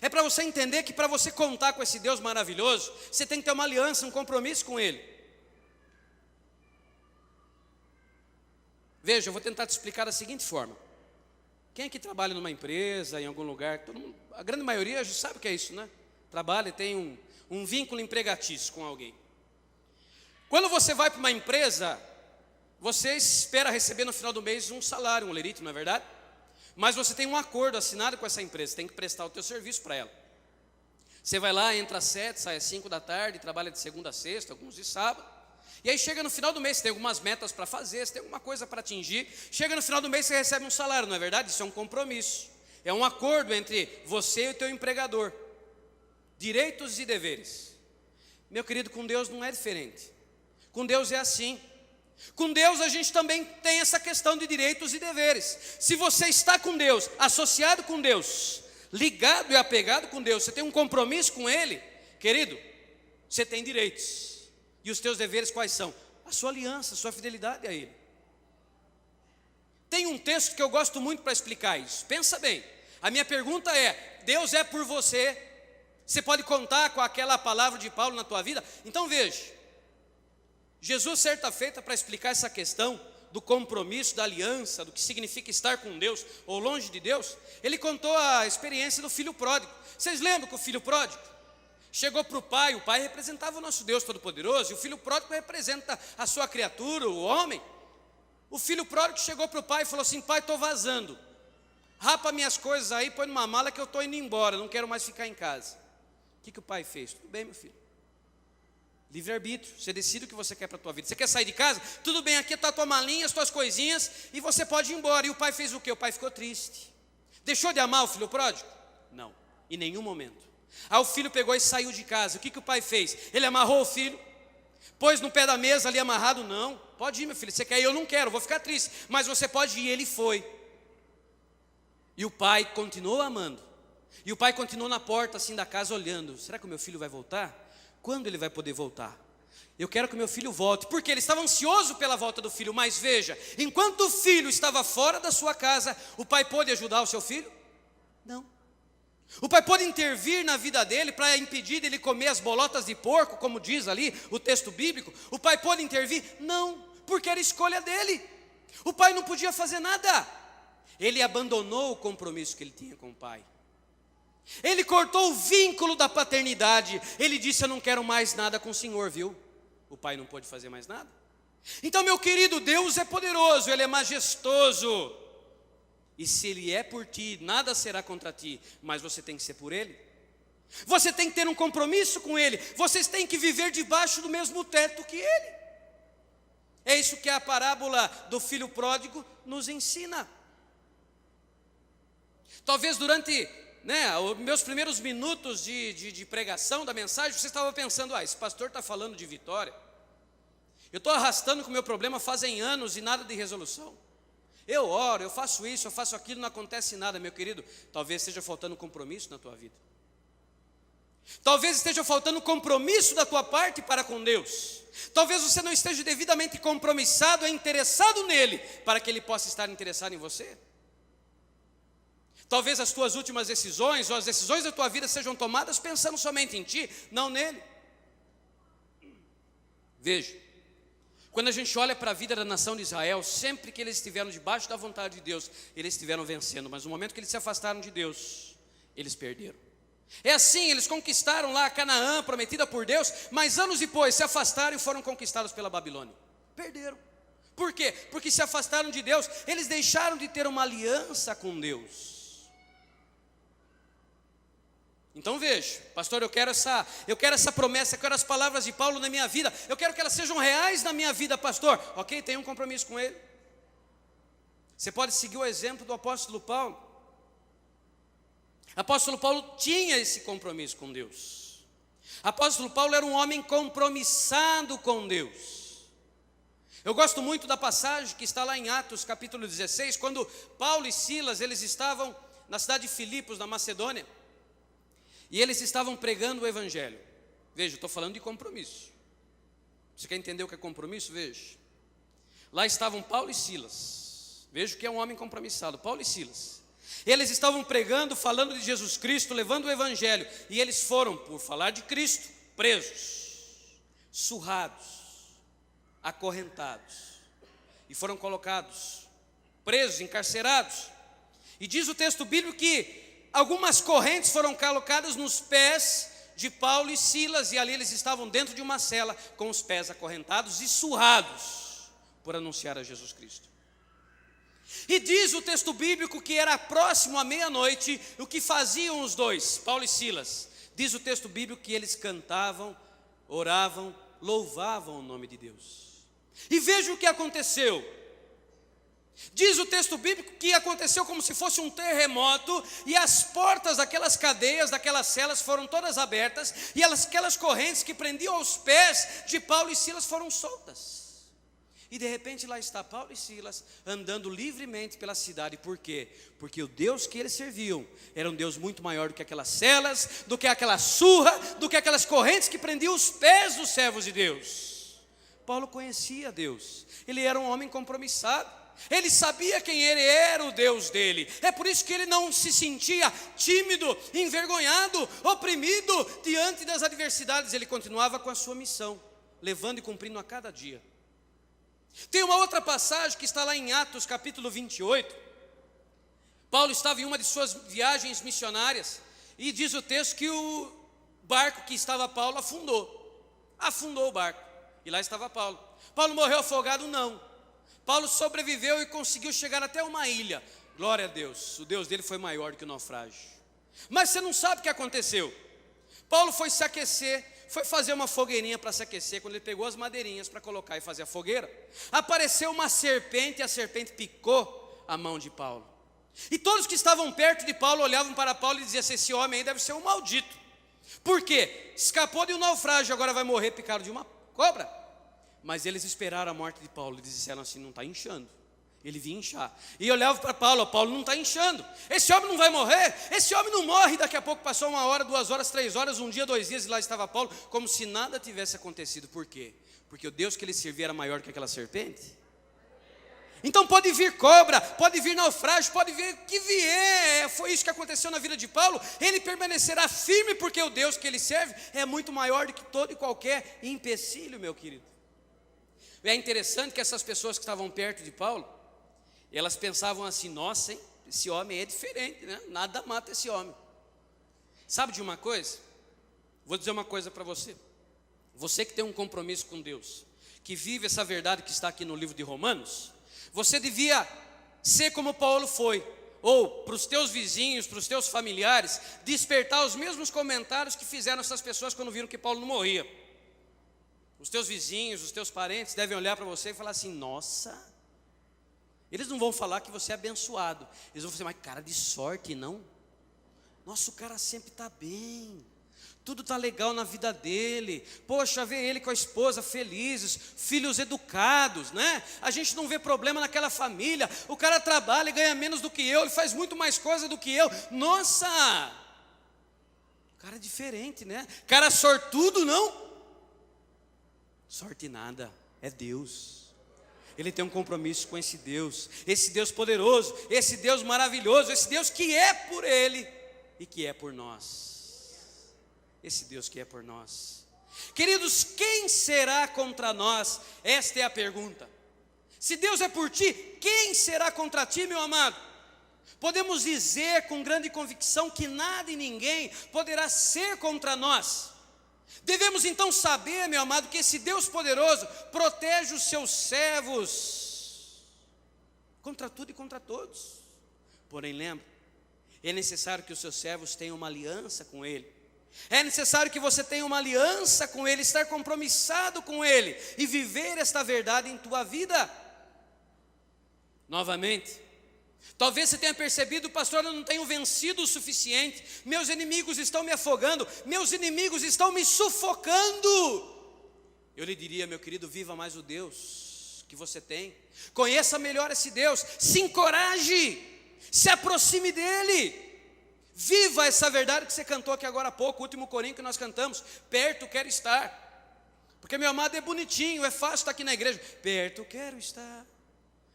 É para você entender que para você contar com esse Deus maravilhoso, você tem que ter uma aliança, um compromisso com Ele. Veja, eu vou tentar te explicar da seguinte forma. Quem é que trabalha numa empresa, em algum lugar, a grande maioria já sabe o que é isso, né? Trabalha e tem um vínculo empregatício com alguém. Quando você vai para uma empresa, você espera receber no final do mês um salário, um olerite, não é verdade? Mas você tem um acordo assinado com essa empresa, tem que prestar o teu serviço para ela. Você vai lá, entra às 7, sai às 5 da tarde, trabalha de segunda a sexta, alguns de sábado. E aí chega no final do mês, você tem algumas metas para fazer, você tem alguma coisa para atingir. Chega no final do mês, você recebe um salário, não é verdade? Isso é um compromisso. É um acordo entre você e o teu empregador. Direitos e deveres. Meu querido, com Deus não é diferente. Com Deus é assim. Com Deus a gente também tem essa questão de direitos e deveres. Se você está com Deus, associado com Deus, ligado e apegado com Deus, você tem um compromisso com Ele, querido, você tem direitos. E os teus deveres quais são? A sua aliança, a sua fidelidade a Ele. Tem um texto que eu gosto muito para explicar isso. Pensa bem, a minha pergunta é: Deus é por você? Você pode contar com aquela palavra de Paulo na tua vida? Então veja, Jesus, certa feita, para explicar essa questão do compromisso, da aliança, do que significa estar com Deus ou longe de Deus, ele contou a experiência do filho pródigo. Vocês lembram que o filho pródigo chegou para o pai representava o nosso Deus Todo-Poderoso, e o filho pródigo representa a sua criatura, o homem. O filho pródigo chegou para o pai e falou assim: pai, estou vazando, rapa minhas coisas aí, põe numa mala que eu estou indo embora, não quero mais ficar em casa. O que o pai fez? Tudo bem, meu filho. Livre-arbítrio, você decide o que você quer para a tua vida. Você quer sair de casa? Tudo bem, aqui está a tua malinha, as tuas coisinhas, e você pode ir embora. E o pai fez o quê? O pai ficou triste. Deixou de amar o filho pródigo? Não, em nenhum momento. Aí o filho pegou e saiu de casa. O que o pai fez? Ele amarrou o filho, pôs no pé da mesa ali amarrado. Não, pode ir, meu filho, você quer ir? Eu não quero, vou ficar triste, mas você pode ir. Ele foi. E o pai continuou amando. E o pai continuou na porta assim da casa olhando. Será que o meu filho vai voltar? Quando ele vai poder voltar? Eu quero que o meu filho volte. Porque ele estava ansioso pela volta do filho. Mas veja, enquanto o filho estava fora da sua casa, o pai pôde ajudar o seu filho? Não. O pai pôde intervir na vida dele para impedir dele comer as bolotas de porco, como diz ali o texto bíblico? O pai pôde intervir? Não, porque era escolha dele. O pai não podia fazer nada. Ele abandonou o compromisso que ele tinha com o pai. Ele cortou o vínculo da paternidade. Ele disse: eu não quero mais nada com o Senhor, viu? O pai não pôde fazer mais nada. Então, meu querido, Deus é poderoso, Ele é majestoso. E se Ele é por ti, nada será contra ti. Mas você tem que ser por Ele. Você tem que ter um compromisso com Ele. Vocês têm que viver debaixo do mesmo teto que Ele. É isso que a parábola do filho pródigo nos ensina. Talvez durante os meus primeiros minutos de pregação da mensagem, você estava pensando: esse pastor está falando de vitória. Eu estou arrastando com o meu problema fazem anos e nada de resolução. Eu oro, eu faço isso, eu faço aquilo, não acontece nada. Meu querido, talvez esteja faltando compromisso na tua vida. Talvez esteja faltando compromisso da tua parte para com Deus. Talvez você não esteja devidamente compromissado e interessado nele, para que ele possa estar interessado em você. Talvez as tuas últimas decisões, ou as decisões da tua vida sejam tomadas pensando somente em ti, não nele. Veja, quando a gente olha para a vida da nação de Israel, sempre que eles estiveram debaixo da vontade de Deus, eles estiveram vencendo. Mas no momento que eles se afastaram de Deus, eles perderam. É assim, eles conquistaram lá a Canaã, prometida por Deus, mas anos depois se afastaram e foram conquistados pela Babilônia. Perderam. Por quê? Porque se afastaram de Deus, eles deixaram de ter uma aliança com Deus. Então veja, pastor, eu quero essa promessa, eu quero as palavras de Paulo na minha vida, eu quero que elas sejam reais na minha vida, pastor. Ok, tenha um compromisso com ele. Você pode seguir o exemplo do apóstolo Paulo. Apóstolo Paulo tinha esse compromisso com Deus. Apóstolo Paulo era um homem compromissado com Deus. Eu gosto muito da passagem que está lá em Atos capítulo 16, quando Paulo e Silas, eles estavam na cidade de Filipos, na Macedônia, e eles estavam pregando o evangelho. Veja, eu estou falando de compromisso. Você quer entender o que é compromisso? Veja. Lá estavam Paulo e Silas. Veja o que é um homem compromissado, Paulo e Silas. Eles estavam pregando, falando de Jesus Cristo, levando o evangelho. E eles foram, por falar de Cristo, presos, surrados, acorrentados. e foram colocados, presos, encarcerados. E diz o texto bíblico que algumas correntes foram colocadas nos pés de Paulo e Silas, e ali eles estavam dentro de uma cela, com os pés acorrentados e surrados, por anunciar a Jesus Cristo. E diz o texto bíblico que era próximo à meia-noite, o que faziam os dois, Paulo e Silas? Diz o texto bíblico que eles cantavam, oravam, louvavam o nome de Deus. E veja o que aconteceu. Diz o texto bíblico que aconteceu como se fosse um terremoto, e as portas daquelas cadeias, daquelas celas foram todas abertas, e aquelas correntes que prendiam aos pés de Paulo e Silas foram soltas. E de repente lá está Paulo e Silas andando livremente pela cidade. Por quê? Porque o Deus que eles serviam era um Deus muito maior do que aquelas celas, do que aquela surra, do que aquelas correntes que prendiam os pés dos servos de Deus. Paulo conhecia Deus, ele era um homem compromissado, ele sabia quem ele era, o Deus dele. É por isso que ele não se sentia tímido, envergonhado, oprimido diante das adversidades. Ele continuava com a sua missão, levando e cumprindo a cada dia. Tem uma outra passagem que está lá em Atos capítulo 28. Paulo estava em uma de suas viagens missionárias, e diz o texto que o barco que estava Paulo afundou o barco, e lá estava Paulo. Paulo morreu afogado? Não. Paulo sobreviveu e conseguiu chegar até uma ilha. Glória a Deus, o Deus dele foi maior do que o naufrágio. Mas você não sabe o que aconteceu. Paulo foi se aquecer, foi fazer uma fogueirinha para se aquecer. Quando ele pegou as madeirinhas para colocar e fazer a fogueira, apareceu uma serpente, e a serpente picou a mão de Paulo. E todos que estavam perto de Paulo olhavam para Paulo e diziam assim: esse homem aí deve ser um maldito. Por quê? Escapou de um naufrágio, agora vai morrer picado de uma cobra. Mas eles esperaram a morte de Paulo. Eles disseram assim: não está inchando. Ele vinha inchar. E olhava para Paulo: Paulo não está inchando. Esse homem não vai morrer. Esse homem não morre. Daqui a pouco passou 1 hora, 2 horas, 3 horas, um dia, 2 dias, e lá estava Paulo, como se nada tivesse acontecido. Por quê? Porque o Deus que ele servia era maior que aquela serpente. Então pode vir cobra, pode vir naufrágio, pode vir o que vier. Foi isso que aconteceu na vida de Paulo. Ele permanecerá firme, porque o Deus que ele serve é muito maior do que todo e qualquer empecilho, meu querido. É interessante que essas pessoas que estavam perto de Paulo, elas pensavam assim: nossa, hein, esse homem é diferente, né? Nada mata esse homem. Sabe de uma coisa? Vou dizer uma coisa para você. Você que tem um compromisso com Deus, que vive essa verdade que está aqui no livro de Romanos, você devia ser como Paulo foi, ou para os teus vizinhos, para os teus familiares, despertar os mesmos comentários que fizeram essas pessoas quando viram que Paulo não morria. Os teus vizinhos, os teus parentes devem olhar para você e falar assim: nossa. Eles não vão falar que você é abençoado, eles vão fazer: mas cara de sorte, não? Nossa, o cara sempre está bem, tudo está legal na vida dele. Poxa, vê ele com a esposa felizes, filhos educados, né? A gente não vê problema naquela família. O cara trabalha e ganha menos do que eu, ele faz muito mais coisa do que eu. Nossa, cara é diferente, né? Cara sortudo, não? Sorte nada, é Deus. Ele tem um compromisso com esse Deus poderoso, esse Deus maravilhoso, esse Deus que é por Ele e que é por nós. Esse Deus que é por nós. Queridos, quem será contra nós? Esta é a pergunta. Se Deus é por ti, quem será contra ti, meu amado? Podemos dizer com grande convicção que nada e ninguém poderá ser contra nós. Devemos então saber, meu amado, que esse Deus poderoso protege os seus servos contra tudo e contra todos. Porém, lembre, é necessário que os seus servos tenham uma aliança com Ele. É necessário que você tenha uma aliança com Ele, estar compromissado com Ele e viver esta verdade em tua vida. Novamente, talvez você tenha percebido: pastor, eu não tenho vencido o suficiente, meus inimigos estão me afogando, meus inimigos estão me sufocando. Eu lhe diria, meu querido, viva mais o Deus que você tem, conheça melhor esse Deus, se encoraje, se aproxime dEle, viva essa verdade que você cantou aqui agora há pouco, o último corinho que nós cantamos: perto quero estar. Porque, meu amado, é bonitinho, é fácil estar aqui na igreja: perto quero estar.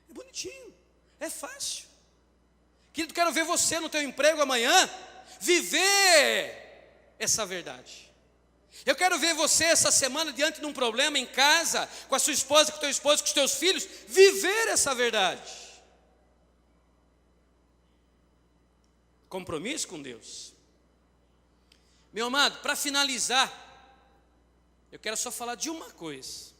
É bonitinho, é fácil. Querido, quero ver você no teu emprego amanhã viver essa verdade. Eu quero ver você essa semana diante de um problema em casa, com a sua esposa, com o teu esposo, com os teus filhos, viver essa verdade. Compromisso com Deus. Meu amado, para finalizar, eu quero só falar de uma coisa.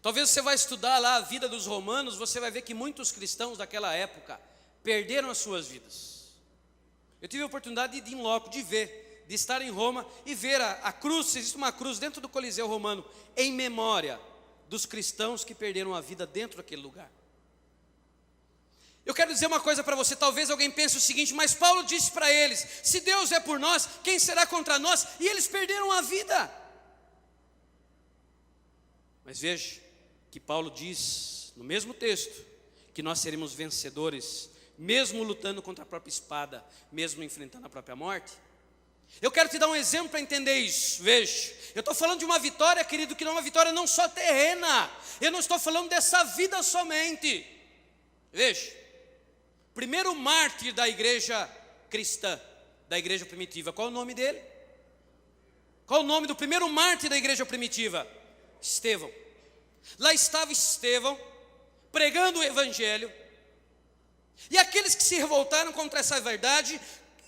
Talvez você vai estudar lá a vida dos romanos, você vai ver que muitos cristãos daquela época perderam as suas vidas. Eu tive a oportunidade de ir em loco, de ver, de estar em Roma e ver a cruz. Existe uma cruz dentro do Coliseu Romano, em memória dos cristãos que perderam a vida dentro daquele lugar. Eu quero dizer uma coisa para você, talvez alguém pense o seguinte, mas Paulo disse para eles, se Deus é por nós, quem será contra nós? E eles perderam a vida. Mas veja que Paulo diz, no mesmo texto, que nós seremos vencedores, mesmo lutando contra a própria espada, mesmo enfrentando a própria morte. Eu quero te dar um exemplo para entender isso. Veja, eu estou falando de uma vitória, querido, que não é uma vitória não só terrena. Eu não estou falando dessa vida somente. Veja, primeiro mártir da igreja cristã, da igreja primitiva, qual é o nome dele? Qual é o nome do primeiro mártir da igreja primitiva? Estevão. Lá estava Estevão, pregando o evangelho, e aqueles que se revoltaram contra essa verdade,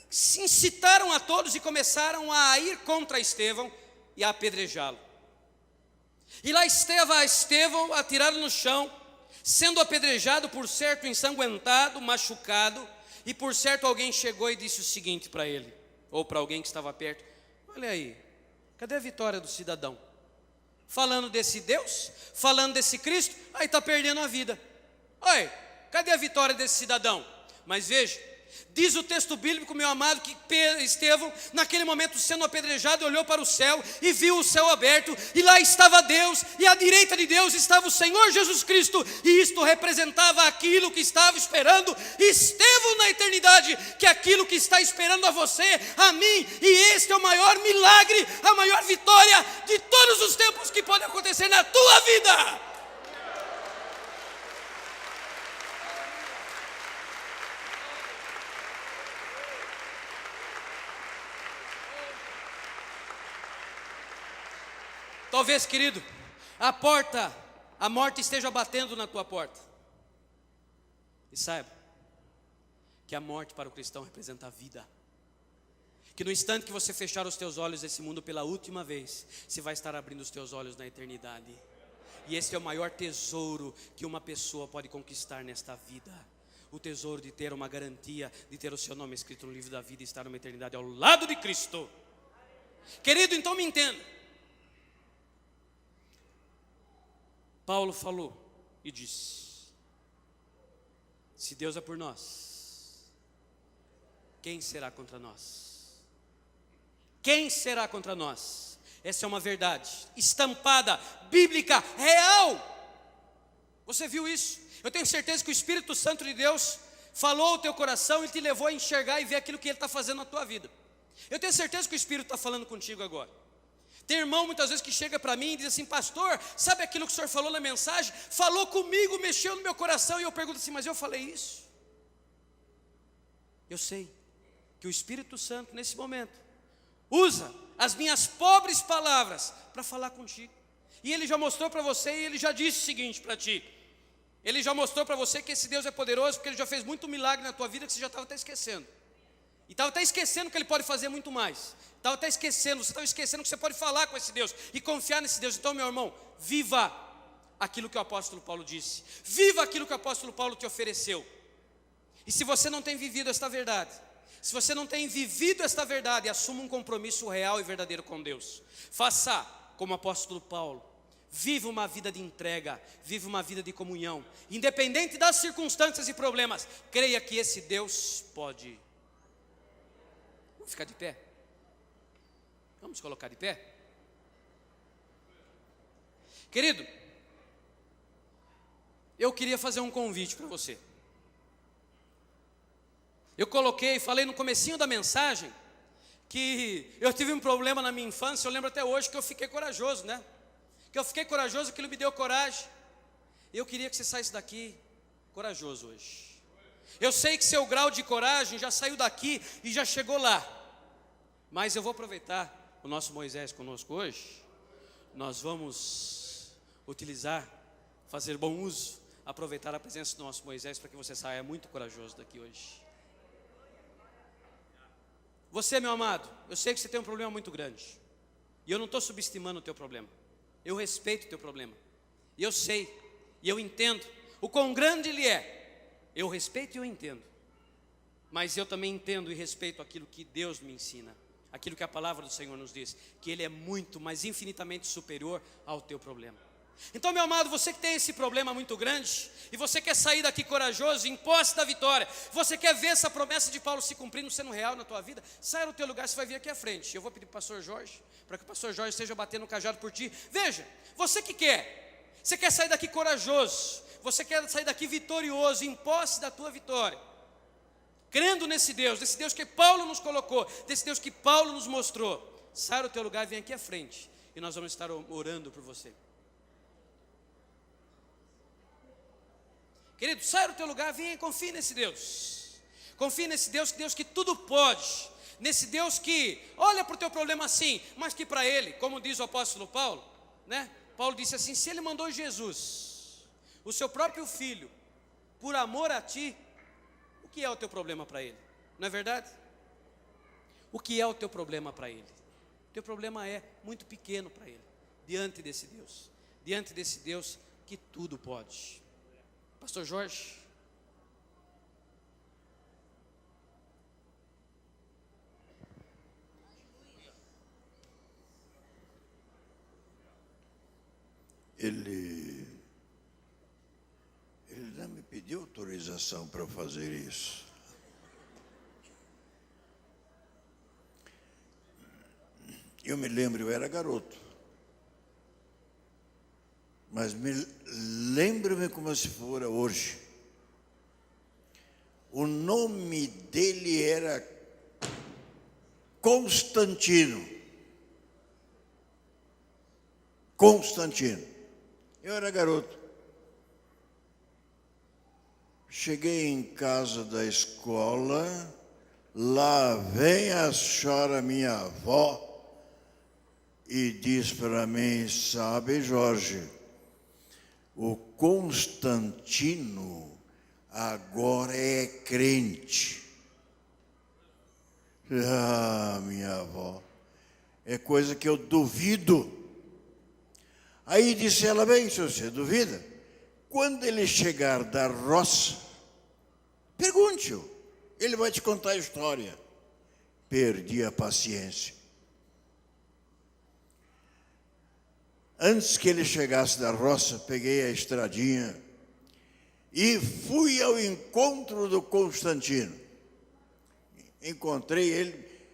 se incitaram a todos e começaram a ir contra Estevão e a apedrejá-lo. E lá estava Estevão atirado no chão, sendo apedrejado, por certo ensanguentado, machucado, e por certo alguém chegou e disse o seguinte para ele, ou para alguém que estava perto, olha aí, cadê a vitória do cidadão? Falando desse Deus, falando desse Cristo, aí está perdendo a vida. Oi, cadê a vitória desse cidadão? Mas veja, diz o texto bíblico, meu amado, que Estevão, naquele momento sendo apedrejado, olhou para o céu e viu o céu aberto, e lá estava Deus, e à direita de Deus estava o Senhor Jesus Cristo, e isto representava aquilo que estava esperando Estevão na eternidade, que é aquilo que está esperando a você, a mim, e este é o maior milagre, a maior vitória de todos os tempos que pode acontecer na tua vida. Talvez, querido, a morte esteja batendo na tua porta. E saiba que a morte para o cristão representa a vida. Que no instante que você fechar os teus olhos desse mundo pela última vez, você vai estar abrindo os teus olhos na eternidade. E esse é o maior tesouro que uma pessoa pode conquistar nesta vida. O tesouro de ter uma garantia, de ter o seu nome escrito no livro da vida e estar numa eternidade ao lado de Cristo. Querido, então me entenda. Paulo falou e disse, se Deus é por nós, quem será contra nós? Quem será contra nós? Essa é uma verdade estampada, bíblica, real. Você viu isso? Eu tenho certeza que o Espírito Santo de Deus falou ao teu coração e te levou a enxergar e ver aquilo que Ele está fazendo na tua vida. Eu tenho certeza que o Espírito está falando contigo agora. Tem irmão muitas vezes que chega para mim e diz assim, pastor, sabe aquilo que o senhor falou na mensagem? Falou comigo, mexeu no meu coração. E eu pergunto assim, mas eu falei isso? Eu sei que o Espírito Santo nesse momento usa as minhas pobres palavras para falar contigo. E Ele já mostrou para você e Ele já disse o seguinte para ti. Ele já mostrou para você que esse Deus é poderoso, porque Ele já fez muito milagre na tua vida que você já estava até esquecendo. E estava até esquecendo que Ele pode fazer muito mais. Estava até esquecendo, você estava esquecendo que você pode falar com esse Deus e confiar nesse Deus. Então, meu irmão, viva aquilo que o apóstolo Paulo disse. Viva aquilo que o apóstolo Paulo te ofereceu. E se você não tem vivido esta verdade, se você não tem vivido esta verdade, assuma um compromisso real e verdadeiro com Deus. Faça como o apóstolo Paulo. Viva uma vida de entrega, viva uma vida de comunhão. Independente das circunstâncias e problemas, creia que esse Deus pode. Vamos ficar de pé? Vamos colocar de pé? Querido, eu queria fazer um convite para você. Eu falei no comecinho da mensagem, que eu tive um problema na minha infância, eu lembro até hoje que eu fiquei corajoso, né? Que eu fiquei corajoso, aquilo me deu coragem. Eu queria que você saísse daqui corajoso hoje. Eu sei que seu grau de coragem já saiu daqui e já chegou lá. Mas eu vou aproveitar o nosso Moisés conosco hoje, nós vamos fazer bom uso, aproveitar a presença do nosso Moisés para que você saia muito corajoso daqui hoje. Você, meu amado, eu sei que você tem um problema muito grande, e eu não estou subestimando o teu problema, eu respeito o teu problema, e eu sei, e eu entendo o quão grande ele é, eu respeito e eu entendo, mas eu também entendo e respeito aquilo que Deus me ensina, aquilo que a palavra do Senhor nos diz, que Ele é muito, mas infinitamente superior ao teu problema. Então, meu amado, você que tem esse problema muito grande, e você quer sair daqui corajoso, em posse da vitória, você quer ver essa promessa de Paulo se cumprindo, sendo real na tua vida, saia do teu lugar, você vai vir aqui à frente. Eu vou pedir para o pastor Jorge, para que o pastor Jorge esteja batendo o cajado por ti. Veja, você que você quer sair daqui corajoso, você quer sair daqui vitorioso, em posse da tua vitória, crendo nesse Deus que Paulo nos colocou, desse Deus que Paulo nos mostrou. Saia do teu lugar, vem aqui à frente, e nós vamos estar orando por você. Querido, saia do teu lugar, venha e confie nesse Deus. Confie nesse Deus que tudo pode. Nesse Deus que olha para o teu problema assim, mas que para Ele, como diz o apóstolo Paulo, né? Paulo disse assim, se Ele mandou Jesus, o seu próprio Filho, por amor a ti, o que é o teu problema para Ele? Não é verdade? O que é o teu problema para Ele? O teu problema é muito pequeno para Ele, diante desse Deus que tudo pode. Pastor Jorge. Ele não me pediu autorização para fazer isso. Eu me lembro, eu era garoto. Mas lembro-me como se fora hoje. O nome dele era Constantino. Eu era garoto. Cheguei em casa da escola, lá vem a senhora, minha avó, e diz para mim, sabe, Jorge, o Constantino agora é crente. Ah, minha avó, é coisa que eu duvido. Aí disse ela, bem, se você duvida, quando ele chegar da roça, pergunte-o, ele vai te contar a história. Perdi a paciência. Antes que ele chegasse da roça, peguei a estradinha e fui ao encontro do Constantino. Encontrei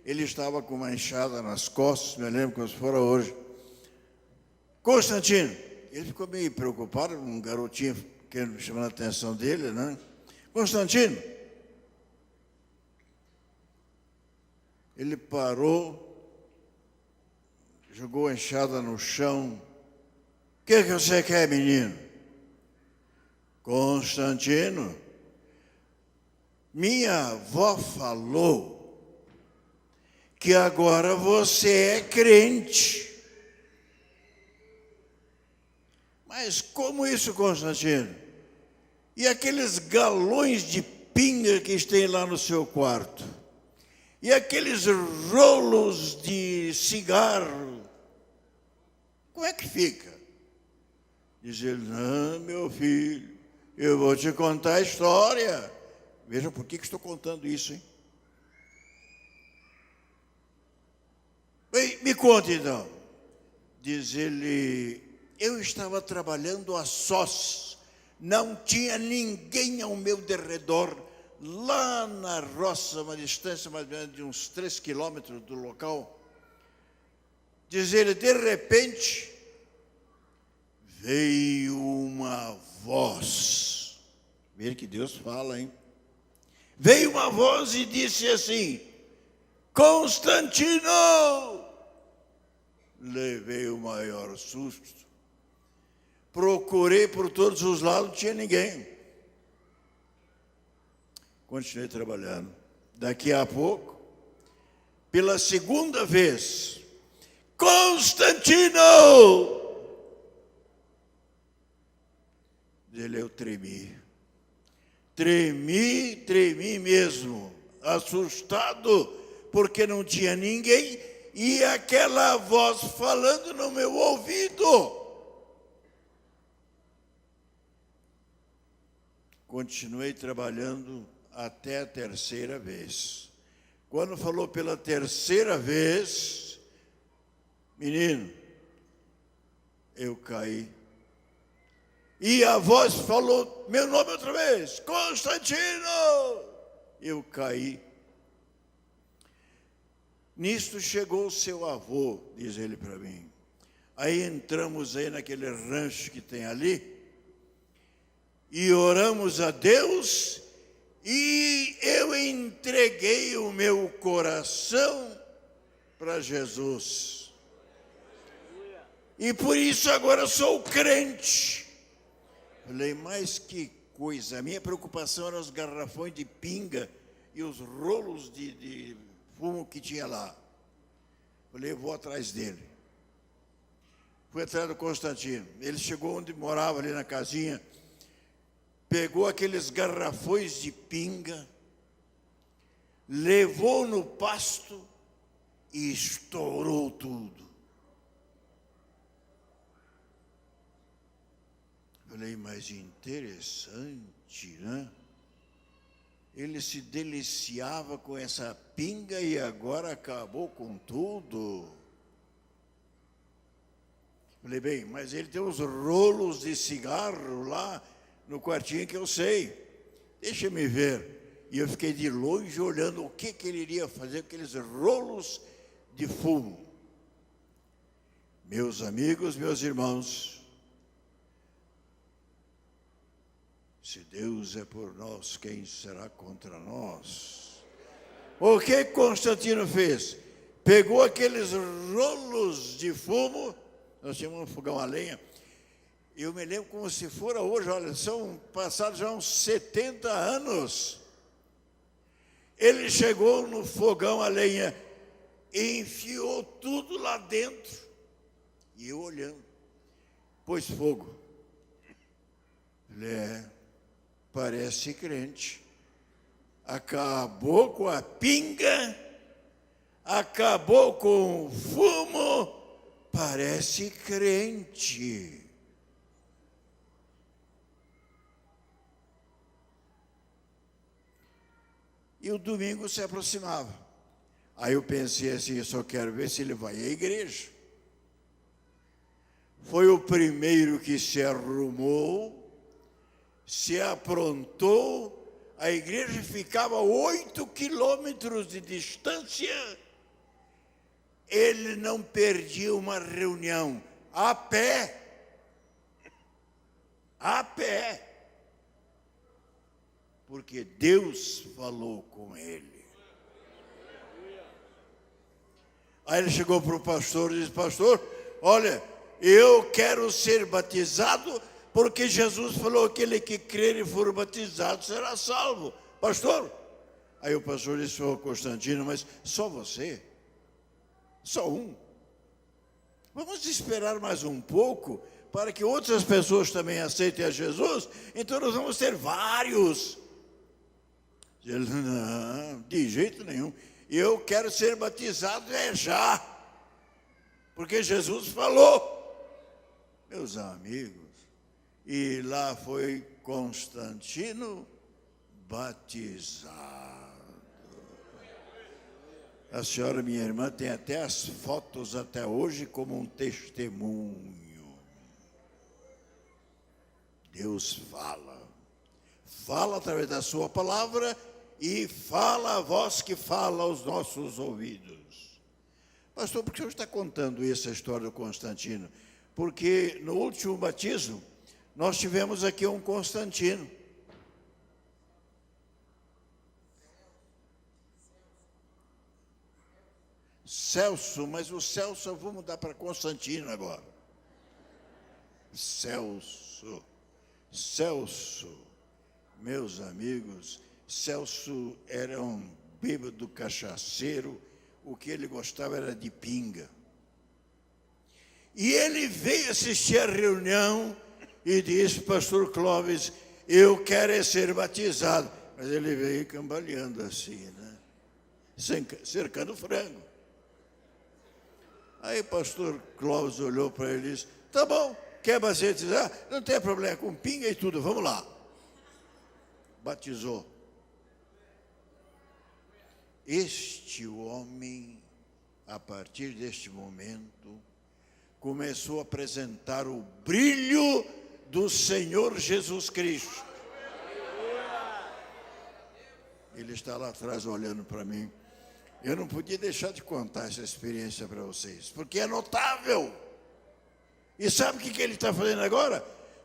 ele estava com uma enxada nas costas, me lembro como se fora hoje. Constantino, ele ficou meio preocupado, um garotinho chamando a atenção dele, né? Constantino, ele parou, jogou a enxada no chão. O que você quer, menino? Constantino, minha avó falou que agora você é crente. Mas como isso, Constantino? E aqueles galões de pinga que tem lá no seu quarto? E aqueles rolos de cigarro? Como é que fica? Diz ele, não, meu filho, eu vou te contar a história. Veja por que estou contando isso, hein? Bem, me conte então. Diz ele, eu estava trabalhando a sós, não tinha ninguém ao meu derredor, lá na roça, uma distância mais ou menos de uns 3 quilômetros do local. Diz ele, de repente, veio uma voz. Veja que Deus fala, hein? Veio uma voz e disse assim, Constantino! Levei o maior susto. Procurei por todos os lados, não tinha ninguém. Continuei trabalhando. Daqui a pouco, pela segunda vez, Constantino! Eu tremi mesmo, assustado, porque não tinha ninguém, e aquela voz falando no meu ouvido. Continuei trabalhando até a terceira vez. Quando falou pela terceira vez, menino, eu caí. E a voz falou meu nome outra vez, Constantino! Eu caí. Nisto chegou o seu avô, diz ele para mim. Aí entramos aí naquele rancho que tem ali, e oramos a Deus, e eu entreguei o meu coração para Jesus. E por isso agora sou crente. Falei, mas que coisa, a minha preocupação eram os garrafões de pinga e os rolos de fumo que tinha lá. Falei, eu vou atrás dele. Fui atrás do Constantino. Ele chegou onde morava, ali na casinha, pegou aqueles garrafões de pinga, levou no pasto e estourou tudo. Falei, mas interessante, né? Ele se deliciava com essa pinga e agora acabou com tudo. Falei, bem, mas ele tem uns rolos de cigarro lá no quartinho que eu sei. Deixa-me ver. E eu fiquei de longe olhando o que ele iria fazer com aqueles rolos de fumo. Meus amigos, meus irmãos, se Deus é por nós, quem será contra nós? O que Constantino fez? Pegou aqueles rolos de fumo, nós tínhamos um fogão a lenha, eu me lembro como se fora hoje, olha, são passados já uns 70 anos. Ele chegou no fogão a lenha, enfiou tudo lá dentro, e eu olhando, pôs fogo. Falei, parece crente. Acabou com a pinga, acabou com o fumo, parece crente. E o domingo se aproximava. Aí eu pensei assim, eu só quero ver se ele vai à igreja. Foi o primeiro que se arrumou, se aprontou, a igreja ficava 8 quilômetros de distância, ele não perdia uma reunião, a pé, porque Deus falou com ele. Aí ele chegou para o pastor e disse, pastor, olha, eu quero ser batizado, porque Jesus falou, aquele que crer e for batizado será salvo. Pastor, aí o pastor disse, Constantino, mas só você? Só um? Vamos esperar mais um pouco, para que outras pessoas também aceitem a Jesus, então nós vamos ter vários. Ele, não, de jeito nenhum, eu quero ser batizado já, porque Jesus falou. Meus amigos, e lá foi Constantino batizado. A senhora, minha irmã, tem até as fotos até hoje como um testemunho. Deus fala através da sua palavra e fala a voz que fala aos nossos ouvidos. Pastor, por que o senhor está contando essa história do Constantino? Porque no último batismo, nós tivemos aqui um Constantino. Celso, mas o Celso eu vou mudar para Constantino agora. Celso, meus amigos, Celso era um bêbado cachaceiro, o que ele gostava era de pinga. E ele veio assistir a reunião e disse: pastor Clóvis, eu quero ser batizado. Mas ele veio cambaleando assim, né? Cercando frango. Aí o pastor Clóvis olhou para ele e disse: tá bom, quer batizar? Não tem problema, com pinga e tudo, vamos lá. Batizou. Este homem, a partir deste momento, começou a apresentar o brilho do Senhor Jesus Cristo. Ele está lá atrás olhando para mim. Eu não podia deixar de contar essa experiência para vocês, porque é notável. E sabe o que ele está fazendo agora?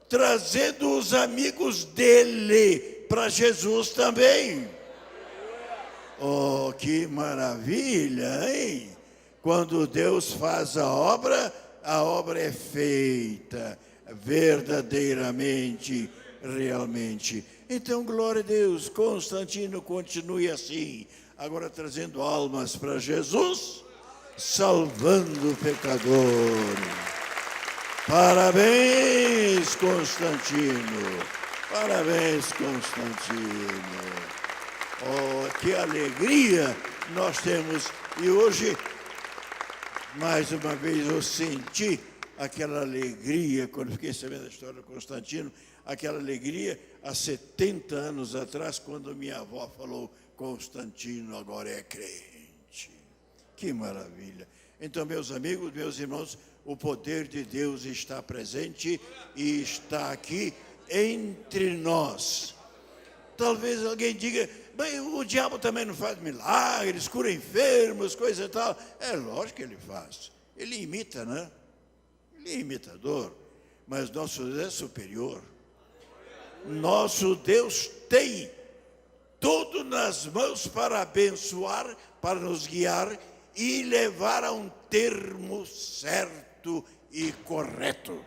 Trazendo os amigos dele para Jesus também. Oh, que maravilha, hein? Quando Deus faz a obra é feita verdadeiramente, realmente. Então, glória a Deus, Constantino continue assim, agora trazendo almas para Jesus, salvando o pecador. Parabéns, Constantino. Parabéns, Constantino. Oh, que alegria nós temos. E hoje, mais uma vez, eu senti aquela alegria, quando fiquei sabendo da história do Constantino, aquela alegria há 70 anos atrás, quando minha avó falou: Constantino agora é crente. Que maravilha. Então, meus amigos, meus irmãos, o poder de Deus está presente e está aqui entre nós. Talvez alguém diga: mas o diabo também não faz milagres, cura enfermos, coisa e tal. É lógico que ele faz. Ele imita, né? Ele é imitador. Mas nosso Deus é superior. Nosso Deus tem tudo nas mãos para abençoar, para nos guiar e levar a um termo certo e correto.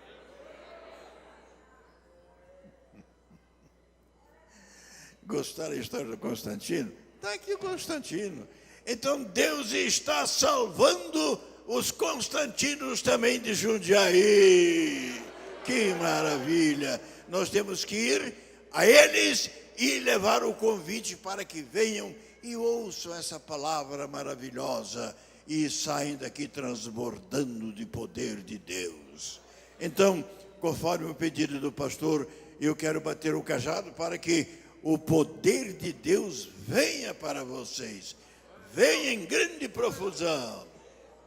Gostaram da história do Constantino? Está aqui o Constantino. Então Deus está salvando os Constantinos também de Jundiaí. Que maravilha! Nós temos que ir a eles e levar o convite para que venham e ouçam essa palavra maravilhosa e saem daqui transbordando de poder de Deus. Então, conforme o pedido do pastor, eu quero bater o cajado para que o poder de Deus venha para vocês, venha em grande profusão,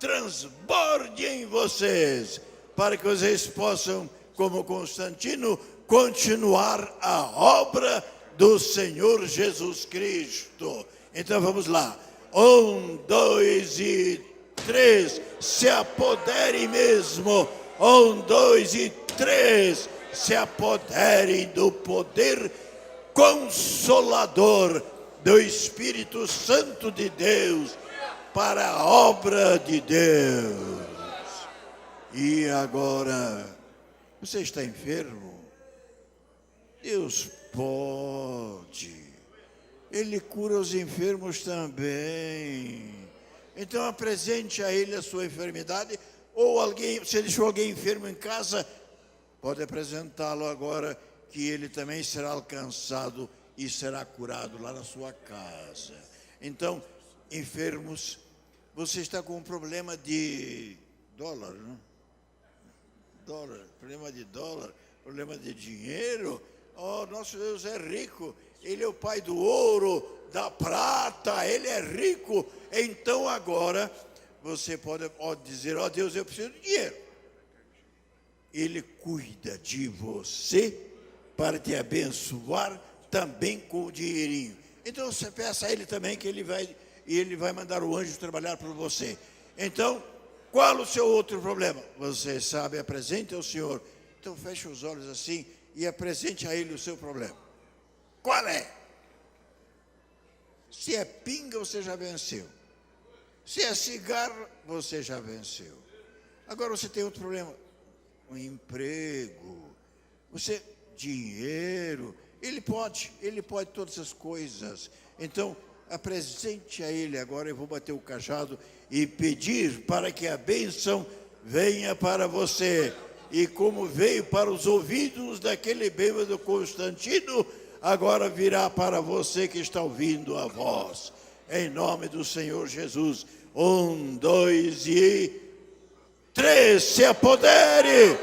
transborde em vocês, para que vocês possam, como Constantino, continuar a obra do Senhor Jesus Cristo. Então vamos lá, 1, 2 e 3, se apoderem mesmo, 1, 2 e 3, se apoderem do poder consolador do Espírito Santo de Deus para a obra de Deus. E agora, você está enfermo? Deus pode. Ele cura os enfermos também. Então apresente a Ele a sua enfermidade. Ou alguém, você deixou alguém enfermo em casa, pode apresentá-lo agora, que ele também será alcançado e será curado lá na sua casa. Então, enfermos, você está com um problema de dólar, não? Problema de dólar, problema de dinheiro. Oh, nosso Deus é rico, Ele é o Pai do ouro, da prata, Ele é rico. Então agora, você pode dizer: ó Deus, eu preciso de dinheiro. Ele cuida de você para te abençoar também com o dinheirinho. Então você peça a Ele também que Ele vai mandar o anjo trabalhar por você. Então, qual o seu outro problema? Você sabe, apresente ao Senhor. Então feche os olhos assim e apresente a Ele o seu problema. Qual é? Se é pinga, você já venceu. Se é cigarro, você já venceu. Agora você tem outro problema. Um emprego. Dinheiro. Ele pode todas as coisas. Então, apresente a Ele agora. Eu vou bater o cajado e pedir para que a bênção venha para você. E como veio para os ouvidos daquele bêbado Constantino, agora virá para você que está ouvindo a voz. Em nome do Senhor Jesus. 1, 2 e 3. Se apodere!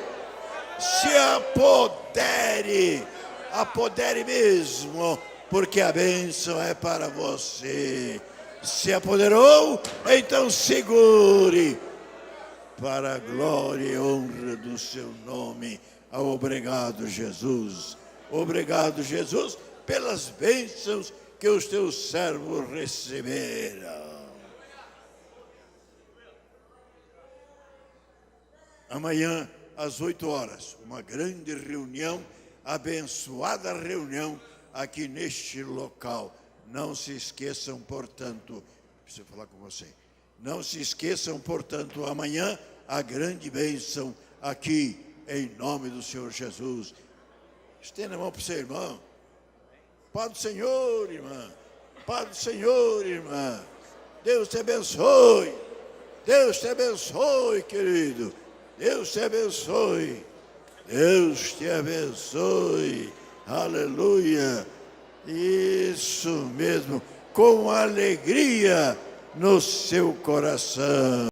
Se apodere! Apodere mesmo, porque a bênção é para você. Se apoderou? Então segure, para a glória e honra do seu nome. Obrigado, Jesus. Obrigado, Jesus, pelas bênçãos que os teus servos receberam. Amanhã, às 8 horas, uma grande reunião, abençoada reunião aqui neste local. Não se esqueçam, portanto, preciso falar com você. Não se esqueçam, portanto, amanhã a grande bênção aqui, em nome do Senhor Jesus. Estenda a mão para o seu irmão. Pai do Senhor, irmã. Pai do Senhor, irmã. Deus te abençoe. Deus te abençoe, querido. Deus te abençoe. Deus te abençoe. Aleluia. Isso mesmo. Com alegria no seu coração.